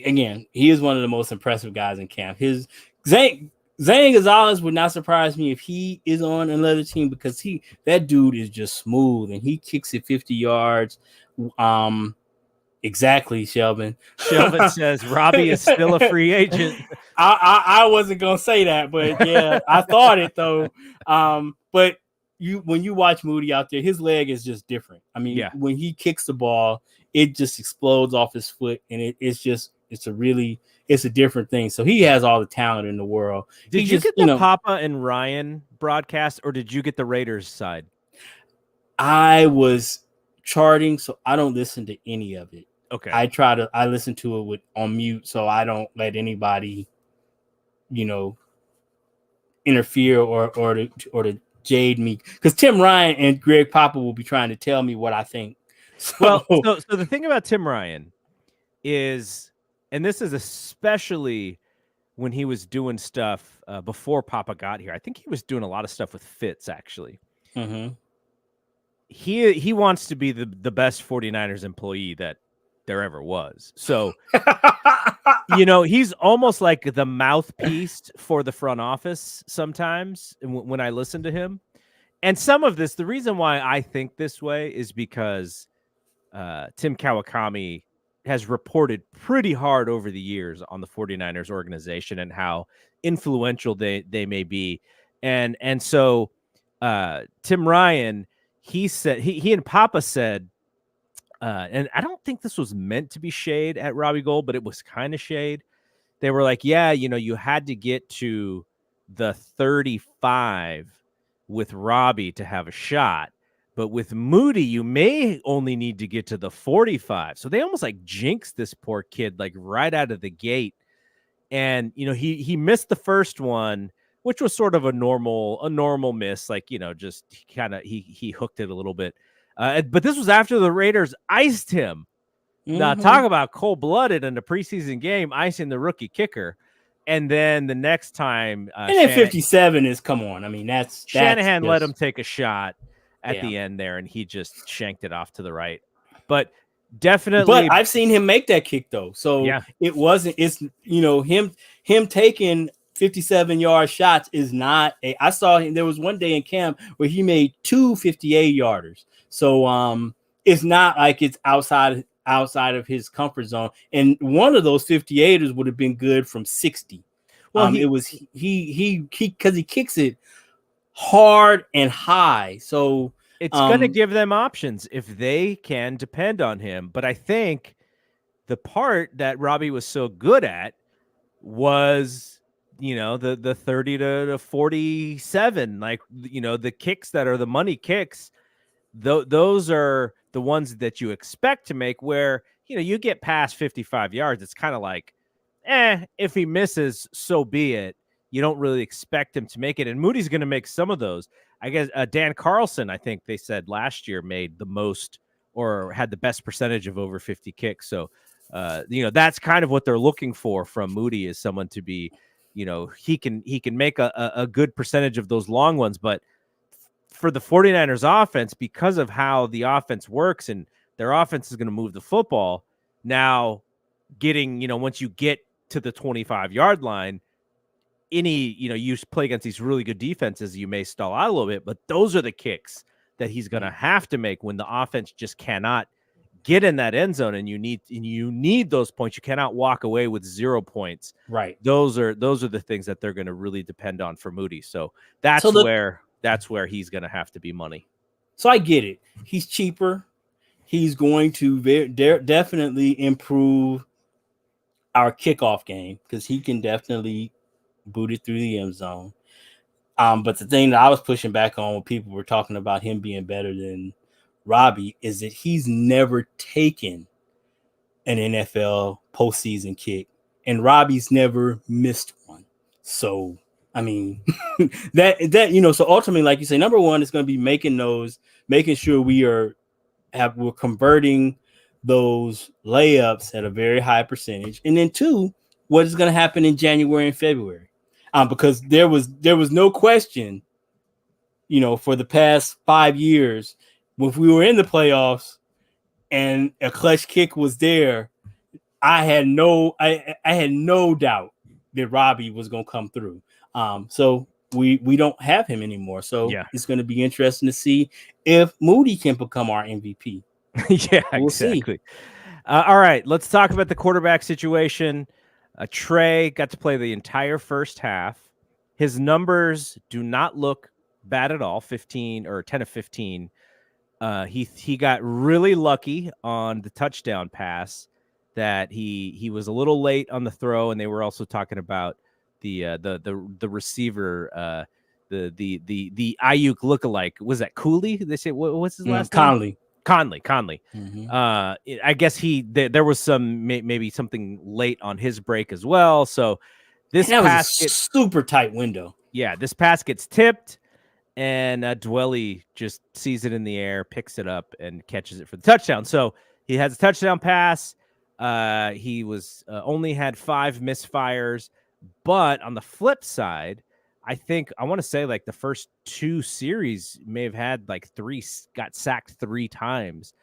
again, he is one of the most impressive guys in camp. His Zane Gonzales would not surprise me if he is on another team, because that dude is just smooth and he kicks it 50 yards. Exactly, Shelvin.
Shelvin says Robbie is still a free agent.
I wasn't gonna say that, but yeah, I thought it though. But when you watch Moody out there, his leg is just different. I mean, when he kicks the ball, it just explodes off his foot, and it's a different thing. So he has all the talent in the world.
Did you get the Papa and Ryan broadcast, or did you get the Raiders side?
I was charting, so I don't listen to any of it.
Okay.
I listen to it on mute so I don't let anybody, interfere or to jade me, because Tim Ryan and Greg Papa will be trying to tell me what I think.
So the thing about Tim Ryan is, and this is especially when he was doing stuff before Papa got here. I think he was doing a lot of stuff with Fitz, actually.
Mm-hmm.
He wants to be the best 49ers employee that there ever was. So, he's almost like the mouthpiece for the front office sometimes when I listen to him. And some of this, the reason why I think this way is because Tim Kawakami has reported pretty hard over the years on the 49ers organization and how influential they may be. And so Tim Ryan, he said, he and Papa said, and I don't think this was meant to be shade at Robbie Gould, but it was kind of shade. They were like, yeah, you had to get to the 35 with Robbie to have a shot. But with Moody, you may only need to get to the 45. So they almost like jinxed this poor kid like right out of the gate. And he missed the first one, which was sort of a normal miss, like just he hooked it a little bit. But this was after the Raiders iced him.
Mm-hmm.
Now talk about cold-blooded in the preseason game, icing the rookie kicker. And then the next time,
and then 57 is, come on. I mean, that's
Shanahan let him take a shot at the end there, and he just shanked it off to the right. But definitely,
but I've seen him make that kick though, so
yeah.
It wasn't. It's him taking 57-yard shots is not. I saw him. There was one day in camp where he made 2 58-yarders. So it's not like it's outside of his comfort zone. And one of those 58ers would have been good from 60. Well, it was he because he kicks it hard and high, so
it's going to give them options if they can depend on him. But I think the part that Robbie was so good at was the 30 to 47, like the kicks that are the money kicks. Those are the ones that you expect to make, where you get past 55 yards, it's kind of like, if he misses, so be it. You don't really expect him to make it. And Moody's going to make some of those. I guess Dan Carlson, I think they said last year, made the most or had the best percentage of over 50 kicks. So, that's kind of what they're looking for from Moody, is someone to be, he can make a good percentage of those long ones. But for the 49ers offense, because of how the offense works and their offense is going to move the football, now getting, once you get to the 25-yard line, you play against these really good defenses, you may stall out a little bit, but those are the kicks that he's going to have to make when the offense just cannot get in that end zone, and you need those points. You cannot walk away with 0 points.
Right.
Those are the things that they're going to really depend on for Moody. So that's where he's going to have to be money.
So I get it. He's cheaper. He's going to definitely improve our kickoff game, because he can definitely boot it through the end zone. But the thing that I was pushing back on when people were talking about him being better than Robbie is that he's never taken an NFL postseason kick, and Robbie's never missed one. So, I mean, so ultimately, like you say, number one is going to be making sure we're converting those layups at a very high percentage. And then two, what is going to happen in January and February? Because there was no question, for the past 5 years, if we were in the playoffs and a clutch kick was there, I had no doubt that Robbie was going to come through. So we don't have him anymore. So It's going to be interesting to see if Moody can become our MVP.
Yeah, we'll exactly. See. All right, let's talk about the quarterback situation. Trey got to play the entire first half. His numbers do not look bad at all. 10 of 15. He got really lucky on the touchdown pass that he was a little late on the throw, and they were also talking about the receiver, the Ayuk lookalike. Was that Cooley? They say what's his last
Conley.
name? Conley.
Mm-hmm.
I guess there was some maybe something late on his break as well. So this
that was
pass
a super tight window.
Yeah, this pass gets tipped, and Dwelly just sees it in the air, picks it up, and catches it for the touchdown. So he has a touchdown pass. He was only had 5 misfires, but on the flip side, I want to say like the first 2 series may have had like got sacked 3 times.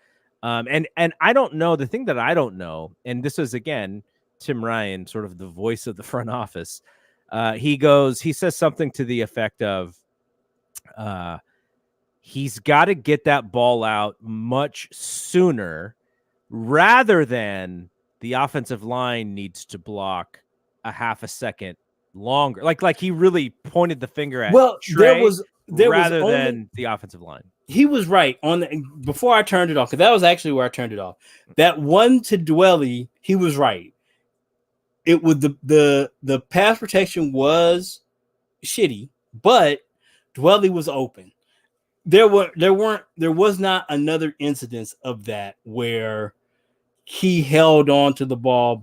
And I don't know, the thing that I don't know, and this is again Tim Ryan, sort of the voice of the front office. He says something to the effect of, he's got to get that ball out much sooner rather than the offensive line needs to block a half a second longer. Like he really pointed the finger at Trey rather than the offensive line.
He was right before I turned it off, because that was actually where I turned it off. That one to Dwelly, he was right. It was the pass protection was shitty, but Dwelly was open. There was not another incidence of that where he held on to the ball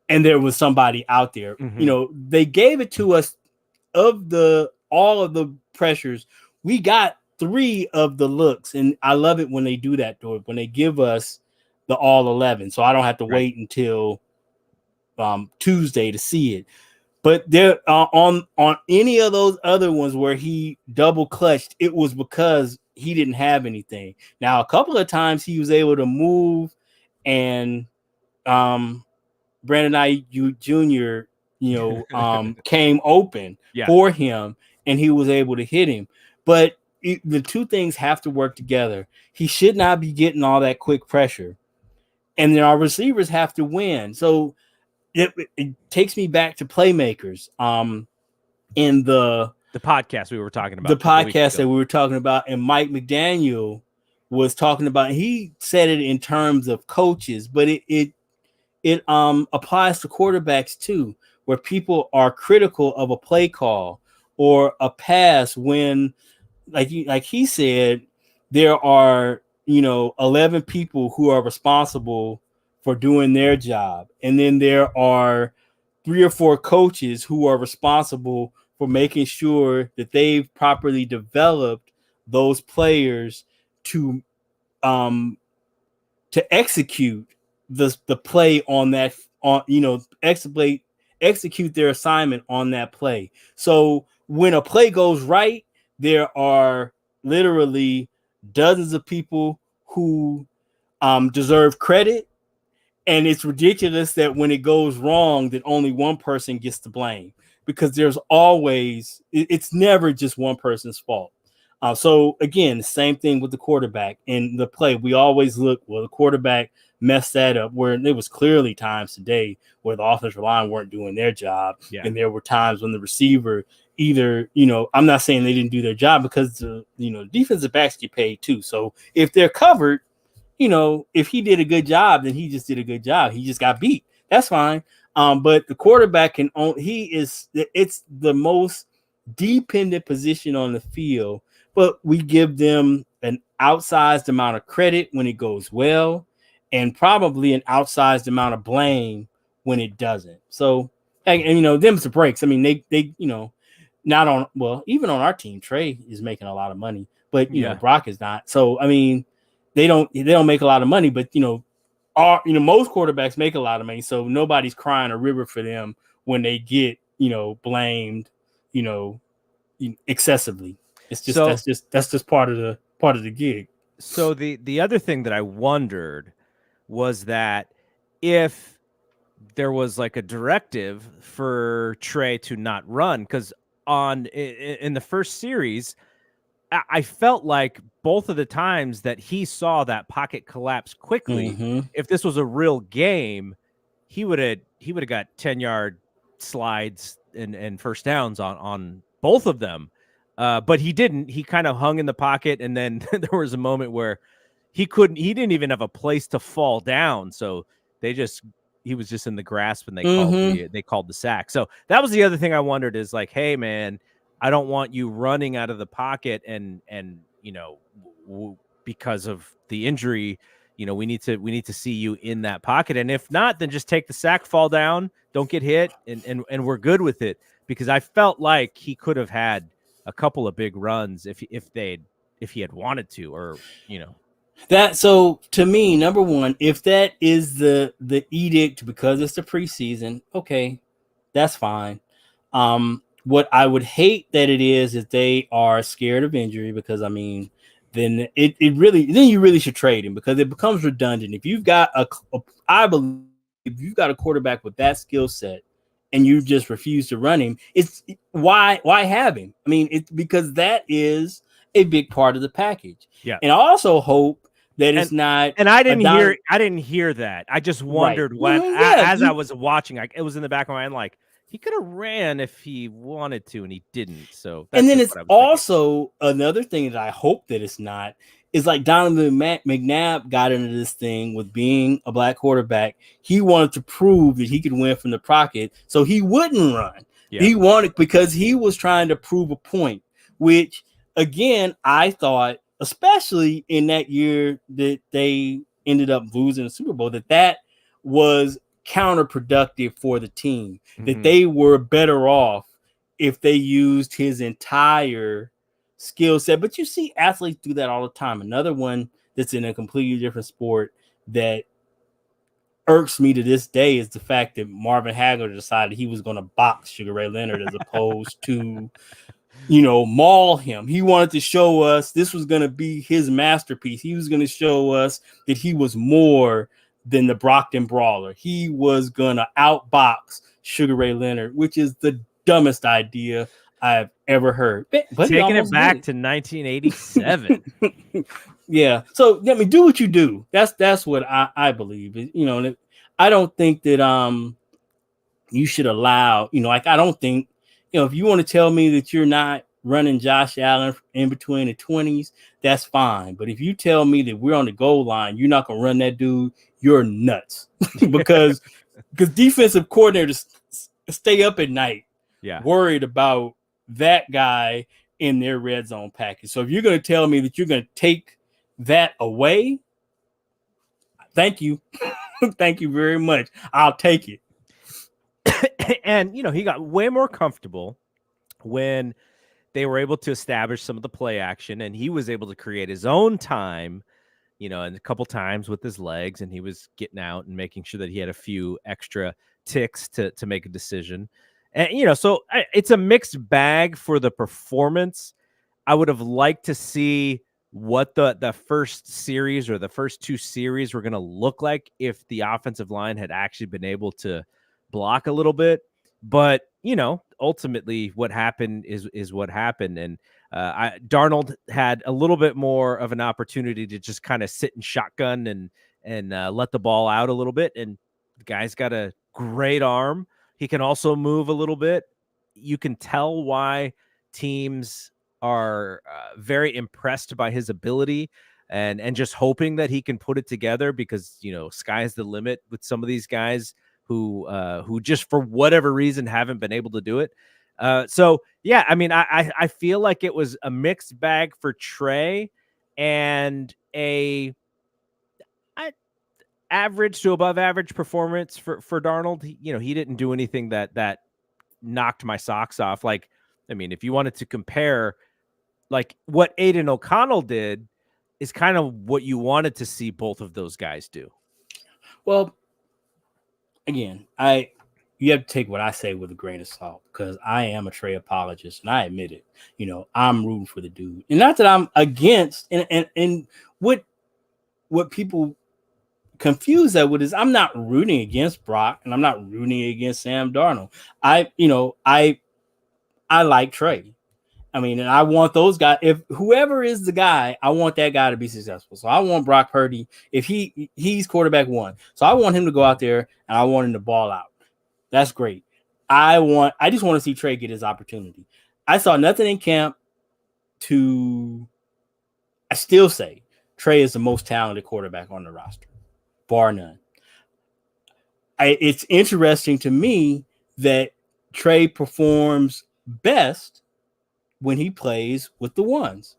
and there was somebody out there.
Mm-hmm.
They gave it to us of all of the pressures. We got 3 of the looks, and I love it when they do that to it, when they give us the all 11, so I don't have to wait until Tuesday to see it. But there on any of those other ones where he double clutched, it was because he didn't have anything. Now, a couple of times he was able to move, and Brandon Ayuk Jr., came open for him, and he was able to hit him. But the 2 things have to work together. He should not be getting all that quick pressure, and then our receivers have to win. So it takes me back to playmakers. In the
podcast we were talking about,
the podcast that we were talking about, and Mike McDaniel was talking about, he said it in terms of coaches, but it applies to quarterbacks too, where people are critical of a play call or a pass when, like he said, there are 11 people who are responsible for doing their job, and then there are 3 or 4 coaches who are responsible for making sure that they've properly developed those players to execute the play on that, execute their assignment on that play. So when a play goes right, there are literally dozens of people who deserve credit, and it's ridiculous that when it goes wrong, that only one person gets to blame, because there's always, it's never just one person's fault. So again, the same thing with the quarterback in the play. We always look, well, the quarterback messed that up, where there was clearly times today where the offensive line weren't doing their job. And there were times when the receiver either, I'm not saying they didn't do their job, because the defensive backs get paid too. So if they're covered, if he did a good job, then he just did a good job. He just got beat. That's fine. But the quarterback it's the most dependent position on the field, but we give them an outsized amount of credit when it goes well, and probably an outsized amount of blame when it doesn't. So, and them's the breaks. I mean, they not on, well, even on our team, Trey is making a lot of money, but Brock is not. So, I mean, they don't make a lot of money, but most quarterbacks make a lot of money, so nobody's crying a river for them when they get blamed excessively. It's just that's just part of the gig.
So the other thing that I wondered was that if there was like a directive for Trey to not run, because in the first series, I felt like both of the times that he saw that pocket collapse quickly, if this was a real game, he would have got 10-yard slides and first downs on both of them. But he didn't. He kind of hung in the pocket, and then there was a moment where he didn't even have a place to fall down. So he was just in the grasp, and they called the sack. So that was the other thing I wondered, is like, hey man, I don't want you running out of the pocket and because of the injury, we need to see you in that pocket. And if not, then just take the sack, fall down, don't get hit, and we're good with it. Because I felt like he could have had a couple of big runs if he had wanted to, or
That, so to me, number one, if that is the edict because it's the preseason, okay, that's fine. What I would hate that it is they are scared of injury, because I mean, then it really, then you really should trade him, because it becomes redundant. If you've got I believe if you've got a quarterback with that skill set and you just refuse to run him, it's why have him? I mean, it's because that is a big part of the package.
Yeah.
And I also hope that it's not.
And I didn't hear that. I just wondered when, as I was watching, it was in the back of my mind, like, he could have ran if he wanted to, and he didn't. So,
and then it's also another thing that I hope that it's not is like Donovan McNabb got into this thing with being a black quarterback. He wanted to prove that he could win from the pocket, so he wouldn't run. Yeah. He wanted, because he was trying to prove a point, which again, I thought, especially in that year that they ended up losing the Super Bowl, that was counterproductive for the team, that they were better off if they used his entire skill set. But you see athletes do that all the time. Another one that's in a completely different sport that irks me to this day is the fact that Marvin Hagler decided he was going to box Sugar Ray Leonard as opposed to maul him. He wanted to show us this was going to be his masterpiece. He was going to show us that he was more than the Brockton Brawler. He was going to outbox Sugar Ray Leonard, which is the dumbest idea I've ever heard. But
taking it back to 1987.
Yeah. So, I mean, do what you do. That's what I believe. I don't think that you should allow, I don't think, if you want to tell me that you're not running Josh Allen in between the 20s, that's fine. But if you tell me that we're on the goal line, you're not going to run that dude, you're nuts. because defensive coordinators stay up at night worried about that guy in their red zone package. So if you're going to tell me that you're going to take that away, thank you. Thank you very much. I'll take it.
And, he got way more comfortable when they were able to establish some of the play action, and he was able to create his own time, and a couple times with his legs, and he was getting out and making sure that he had a few extra ticks to make a decision. And, so it's a mixed bag for the performance. I would have liked to see what the first series or the first two series were going to look like if the offensive line had actually been able to block a little bit. But, ultimately what happened is what happened. And Darnold had a little bit more of an opportunity to just kind of sit and shotgun and let the ball out a little bit. And the guy's got a great arm. He can also move a little bit. You can tell why teams are very impressed by his ability and just hoping that he can put it together, because, sky's the limit with some of these guys who just for whatever reason haven't been able to do it. So yeah, I mean, I feel like it was a mixed bag for Trey, and average to above average performance for Darnold. He didn't do anything that knocked my socks off. Like, I mean, if you wanted to compare, like, what Aiden O'Connell did is kind of what you wanted to see both of those guys do.
Well, again, you have to take what I say with a grain of salt, because I am a Trey apologist, and I admit it. I'm rooting for the dude, and not that I'm against. And what people confuse that with is I'm not rooting against Brock, and I'm not rooting against Sam Darnold. I like Trey. I mean, and I want those guys. If whoever is the guy, I want that guy to be successful. So I want Brock Purdy. If he's quarterback one, so I want him to go out there and I want him to ball out. That's great. I just want to see Trey get his opportunity. I saw nothing in camp I still say Trey is the most talented quarterback on the roster, bar none. It's interesting to me that Trey performs best when he plays with the ones.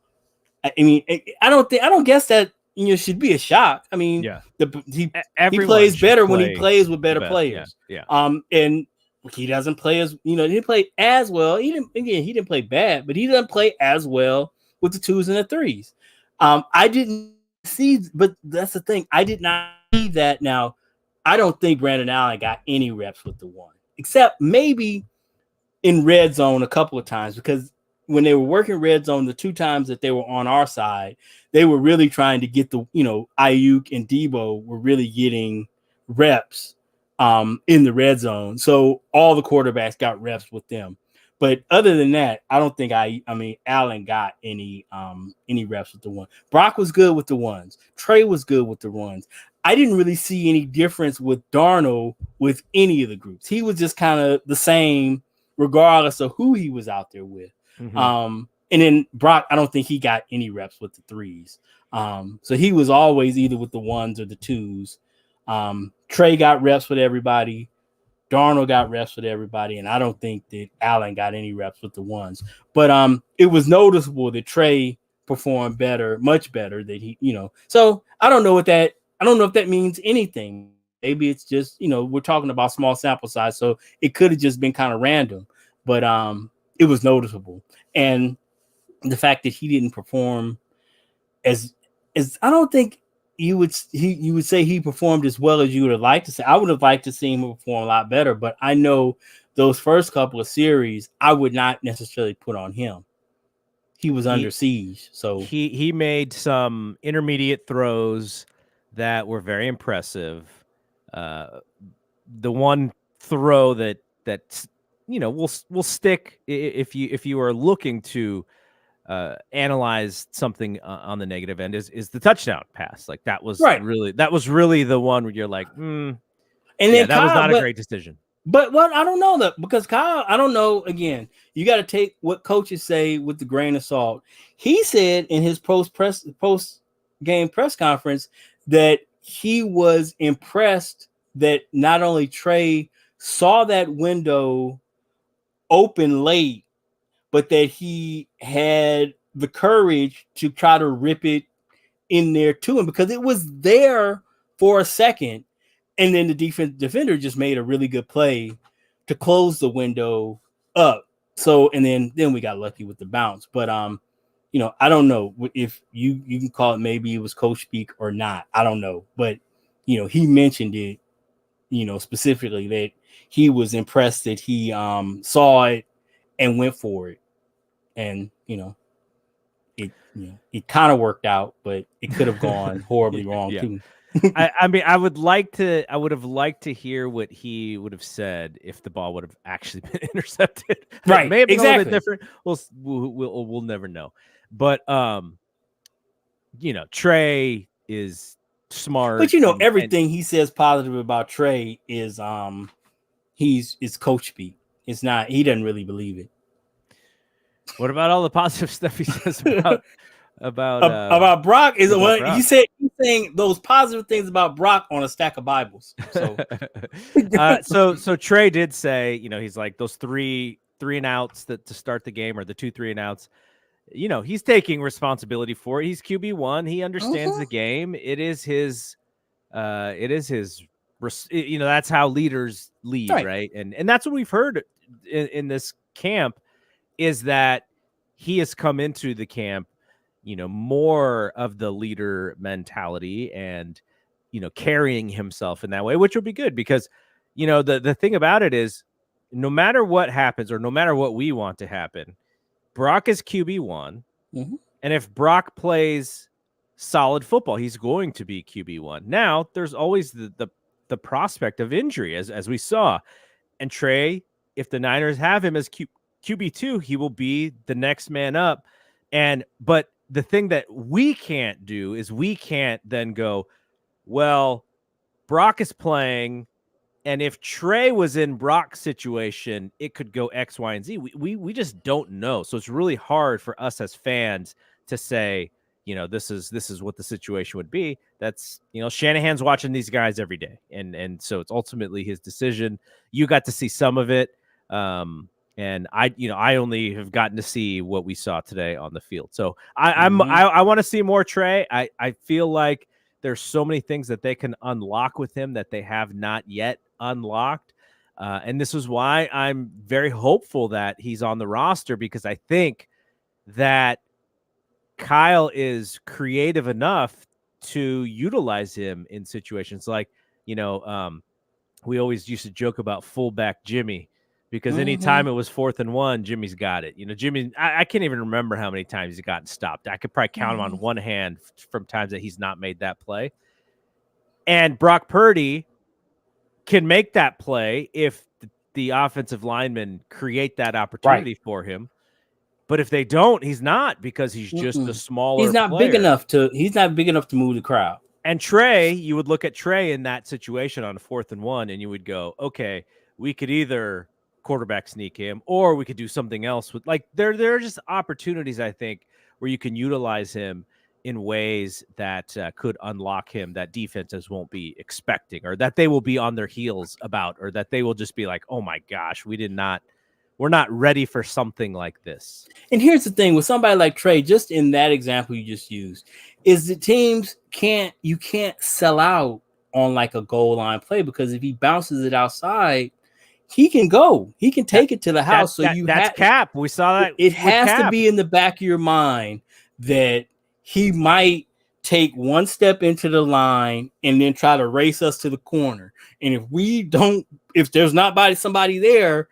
I mean, I don't guess that should be a shock. I mean,
Yeah.
he
Everyone
plays
should
better when he
play
plays with better
the best.
players.
Yeah.
And he doesn't play as he didn't play as well. He didn't play bad, but he doesn't play as well with the 2s and the 3s. I didn't see, but that's the thing. I did not see that. Now, I don't think Brandon Allen got any reps with the 1, except maybe in red zone a couple of times, because when they were working red zone, the 2 times that they were on our side, they were really trying to get the, Ayuk and Debo were really getting reps in the red zone. So all the quarterbacks got reps with them. But other than that, I don't think Allen got any reps with the 1. Brock was good with the 1s. Trey was good with the 1s. I didn't really see any difference with Darnold with any of the groups. He was just kind of the same regardless of who he was out there with.
Mm-hmm.
And then Brock, I don't think he got any reps with the 3s. So he was always either with the 1s or the 2s. Trey got reps with everybody. Darnold got reps with everybody, and I don't think that Allen got any reps with the 1s. But it was noticeable that Trey performed better, much better than he, So I don't know if that means anything. Maybe it's just, we're talking about small sample size, so it could have just been kind of random. But it was noticeable. And the fact that he didn't perform as I don't think you would say he performed as well as you would have liked to say. I would have liked to see him perform a lot better, but I know those first couple of series I would not necessarily put on him. He was under siege, so
he made some intermediate throws that were very impressive. The one throw that will stick if you are looking to analyze something on the negative end is the touchdown pass. Like that was
right.
really the one where you're like,
and then
that was not a great decision.
But what I don't know that, because Kyle, I don't know. Again, you got to take what coaches say with the grain of salt. He said in his post game press conference that he was impressed that not only Trey saw that window open late, but that he had the courage to try to rip it in there to him, because it was there for a second. And then the defender just made a really good play to close the window up. So, and then we got lucky with the bounce. But I don't know if you can call it, maybe it was coach speak or not. I don't know. But he mentioned it, specifically that he was impressed that he saw it and went for it. And it kind of worked out, but it could have gone horribly wrong too.
I mean, I would have liked to hear what he would have said if the ball would have actually been intercepted.
Right.
It may have been
exactly.
a little bit different. We'll never know. But Trey is smart.
But everything he says positive about Trey is it's coach speak. It's not, he doesn't really believe it.
What about all the positive stuff he says
about Brock? Is what Brock. He's saying those positive things about Brock on a stack of Bibles. So
so Trey did say, he's like those three and outs to start the game, or the 2 3 and outs. He's taking responsibility for it. He's QB1. He understands the game. It is his. That's how leaders lead, right? And that's what we've heard in this camp, is that he has come into the camp, more of the leader mentality and, carrying himself in that way, which would be good because, the thing about it is, no matter what happens or no matter what we want to happen, Brock is QB1.
Mm-hmm.
And if Brock plays solid football, he's going to be QB1. Now, there's always the prospect of injury, as we saw. And Trey, if the Niners have him as QB2, he will be the next man up. But the thing that we can't do is we can't then go, well, Brock is playing, and if Trey was in Brock's situation, it could go X, Y, and Z. We just don't know. So it's really hard for us as fans to say, this is what the situation would be. That's, Shanahan's watching these guys every day. And so it's ultimately his decision. You got to see some of it. And I only have gotten to see what we saw today on the field. So
Mhm.
I want to see more Trey. I feel like there's so many things that they can unlock with him that they have not yet unlocked. And this is why I'm very hopeful that he's on the roster, because I think that Kyle is creative enough to utilize him in situations like, we always used to joke about fullback Jimmy, because anytime
Mhm.
it was 4th and 1, Jimmy's got it. Jimmy, I can't even remember how many times he's gotten stopped. I could probably count him on
Mhm.
one hand from times that he's not made that play. And Brock Purdy can make that play if the offensive linemen create that
Right.
opportunity for him. But if they don't, he's not, because he's just a
Mm-mm.
smaller
He's not big
player.
enough to. He's not big enough to move the crowd.
And Trey, you would look at Trey in that situation on a 4th and 1, and you would go, okay, we could either quarterback sneak him, or we could do something else with, like, there are just opportunities, I think, where you can utilize him in ways that could unlock him that defenses won't be expecting, or that they will be on their heels about, or that they will just be like, oh my gosh, we're not ready for something like this.
And here's the thing with somebody like Trey, just in that example you just used, is the teams can't sell out on like a goal line play, because if he bounces it outside, he can go. He can
That
take it to the house. So
that's Cap. We saw that
it
with
has to
Cap.
be in the back of your mind that he might take one step into the line and then try to race us to the corner. And if there's not somebody there,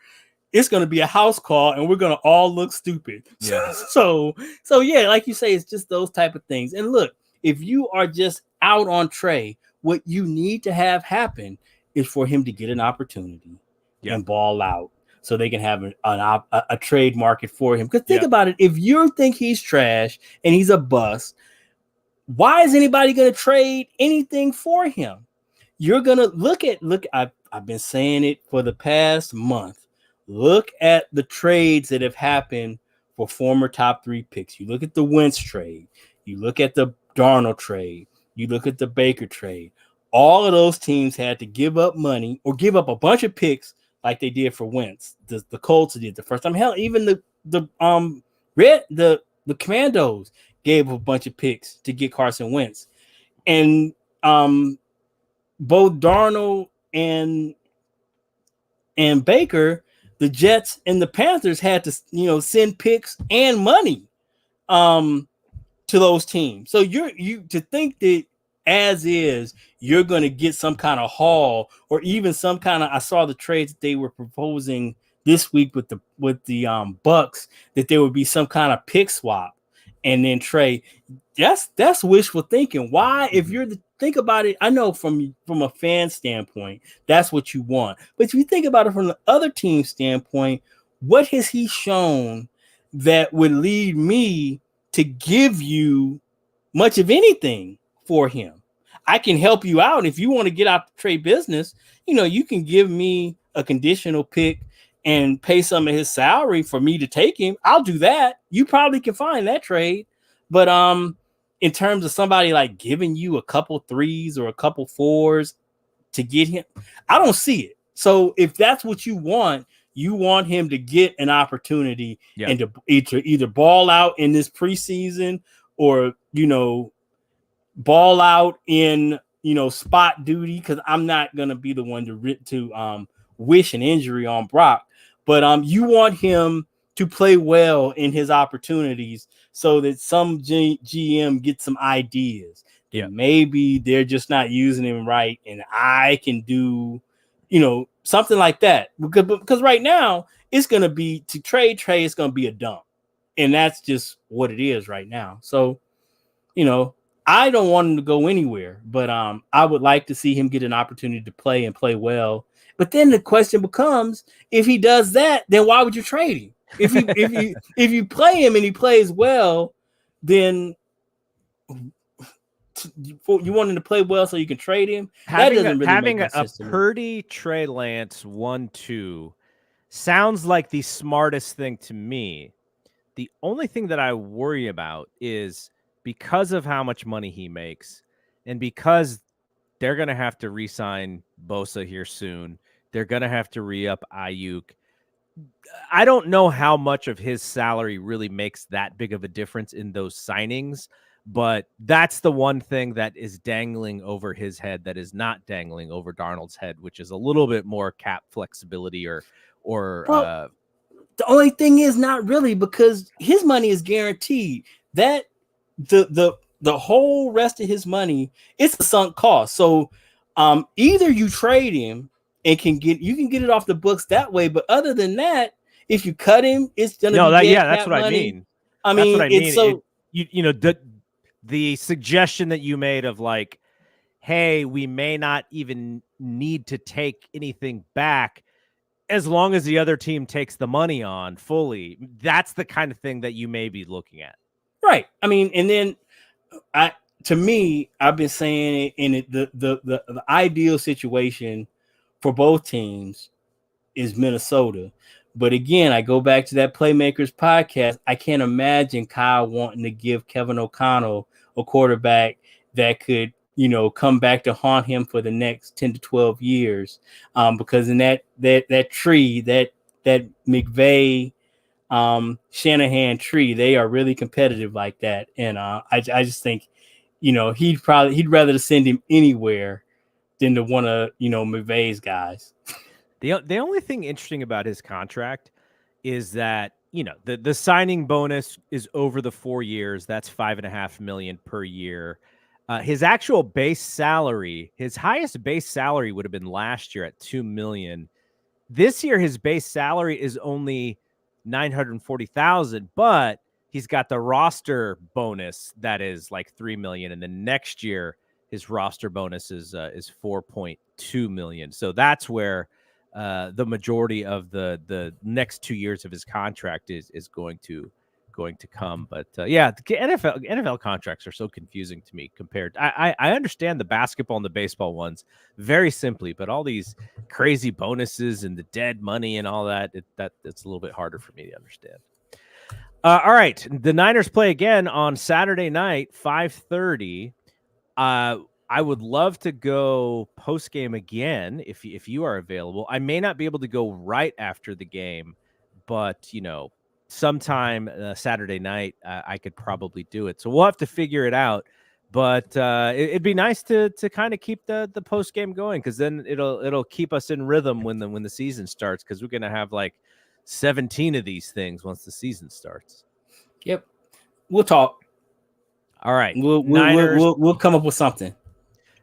it's going to be a house call and we're going to all look stupid.
Yeah.
so yeah, like you say, it's just those type of things. And look, if you are just out on Trey, what you need to have happen is for him to get an opportunity and ball out, so they can have a trade market for him. Because think about it, if you think he's trash and he's a bust, why is anybody going to trade anything for him? You're going to look. I've been saying it for the past month. Look at the trades that have happened for former top 3 picks. You look at the Wentz trade. You look at the Darnold trade. You look at the Baker trade. All of those teams had to give up money or give up a bunch of picks like they did for Wentz. The Colts did the first time. Hell, even the Commandos gave a bunch of picks to get Carson Wentz. And both Darnold and Baker, the Jets and the Panthers had to send picks and money to those teams. So you to think that as is you're going to get some kind of haul, or even some kind of, I saw the trades that they were proposing this week with the Bucks, that there would be some kind of pick swap and then trade. That's wishful thinking. Why? If you're think about it, I know from a fan standpoint, that's what you want. But if you think about it from the other team standpoint, what has he shown that would lead me to give you much of anything for him? I can help you out if you want to get out the trade business. You can give me a conditional pick and pay some of his salary for me to take him. I'll do that. You probably can find that trade. But in terms of somebody like giving you a couple 3s or a couple 4s to get him, I don't see it. So if that's what you want him to get an opportunity and to either ball out in this preseason, or ball out in spot duty, because I'm not gonna be the one to wish an injury on Brock, but you want him to play well in his opportunities, so that some GM gets some ideas that maybe they're just not using him right, and I can do something like that, because right now it's gonna be to trade. It's gonna be a dump, and that's just what it is right now. So I don't want him to go anywhere, but I would like to see him get an opportunity to play and play well. But then the question becomes, if he does that, then why would you trade him? If you play him and he plays well, then you want him to play well so you can trade him. That doesn't really make any sense to me.
Purdy Trey Lance 1-2 sounds like the smartest thing to me. The only thing that I worry about is, because of how much money he makes, and because they're going to have to re-sign Bosa here soon, they're going to have to re-up Ayuk. I don't know how much of his salary really makes that big of a difference in those signings, but that's the one thing that is dangling over his head that is not dangling over Darnold's head, which is a little bit more cap flexibility or
well, the only thing is not really, because his money is guaranteed. That the whole rest of his money, it's a sunk cost. So either you trade him and you can get it off the books that way, but other than that, if you cut him, it's gonna be dead
that's
cap
what I
money.
mean.
I
That's
mean,
what I
it's
mean.
so
The suggestion that you made of like, hey, we may not even need to take anything back as long as the other team takes the money on fully. That's the kind of thing that you may be looking at.
right. I mean, and then to me, I've been saying it in the ideal situation for both teams is Minnesota. But again, I go back to that Playmakers podcast. I can't imagine Kyle wanting to give Kevin O'Connell a quarterback that could, come back to haunt him for the next 10 to 12 years. Because in that tree, that McVay Shanahan tree, they are really competitive like that. And I just think, he'd rather send him anywhere than to one of, McVay's guys.
The only thing interesting about his contract is that, the signing bonus is over the 4 years. That's $5.5 million per year. His actual base salary, his highest base salary would have been last year at $2 million. This year, his base salary is only $940,000, but he's got the roster bonus that is like $3 million, and then next year his roster bonus is $4.2 million. So that's where the majority of the next 2 years of his contract is going to come. But yeah, the NFL contracts are so confusing to me compared. I understand the basketball and the baseball ones very simply, but all these crazy bonuses and the dead money and all that, it's a little bit harder for me to understand. All right, the Niners play again on Saturday night, 5:30. I would love to go post game again if you are available. I may not be able to go right after the game, but sometime Saturday night I could probably do it. So we'll have to figure it out. But it'd be nice to kind of keep the post game going, because then it'll keep us in rhythm when the season starts, because we're gonna have like 17 of these things once the season starts.
Yep, we'll talk.
All right,
we'll come up with something.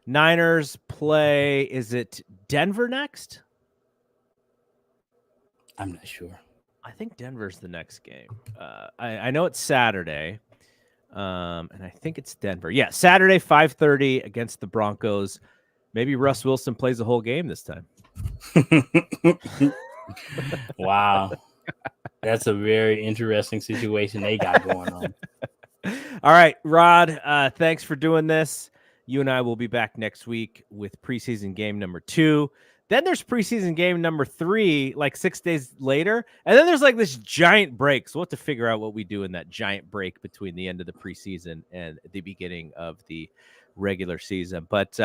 Niners play. Is it Denver next?
I'm not sure.
I think Denver's the next game. I know it's Saturday, and I think it's Denver. Yeah, Saturday, 5:30 against the Broncos. Maybe Russ Wilson plays the whole game this time.
Wow. That's a very interesting situation they got going on.
All right, Rod, thanks for doing this. You and I will be back next week with preseason game number 2. Then there's preseason game number 3, like 6 days later. And then there's like this giant break. So we'll have to figure out what we do in that giant break between the end of the preseason and the beginning of the regular season. But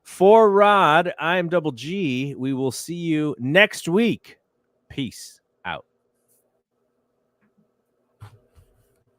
for Rod, I'm Double G. We will see you next week. Peace out.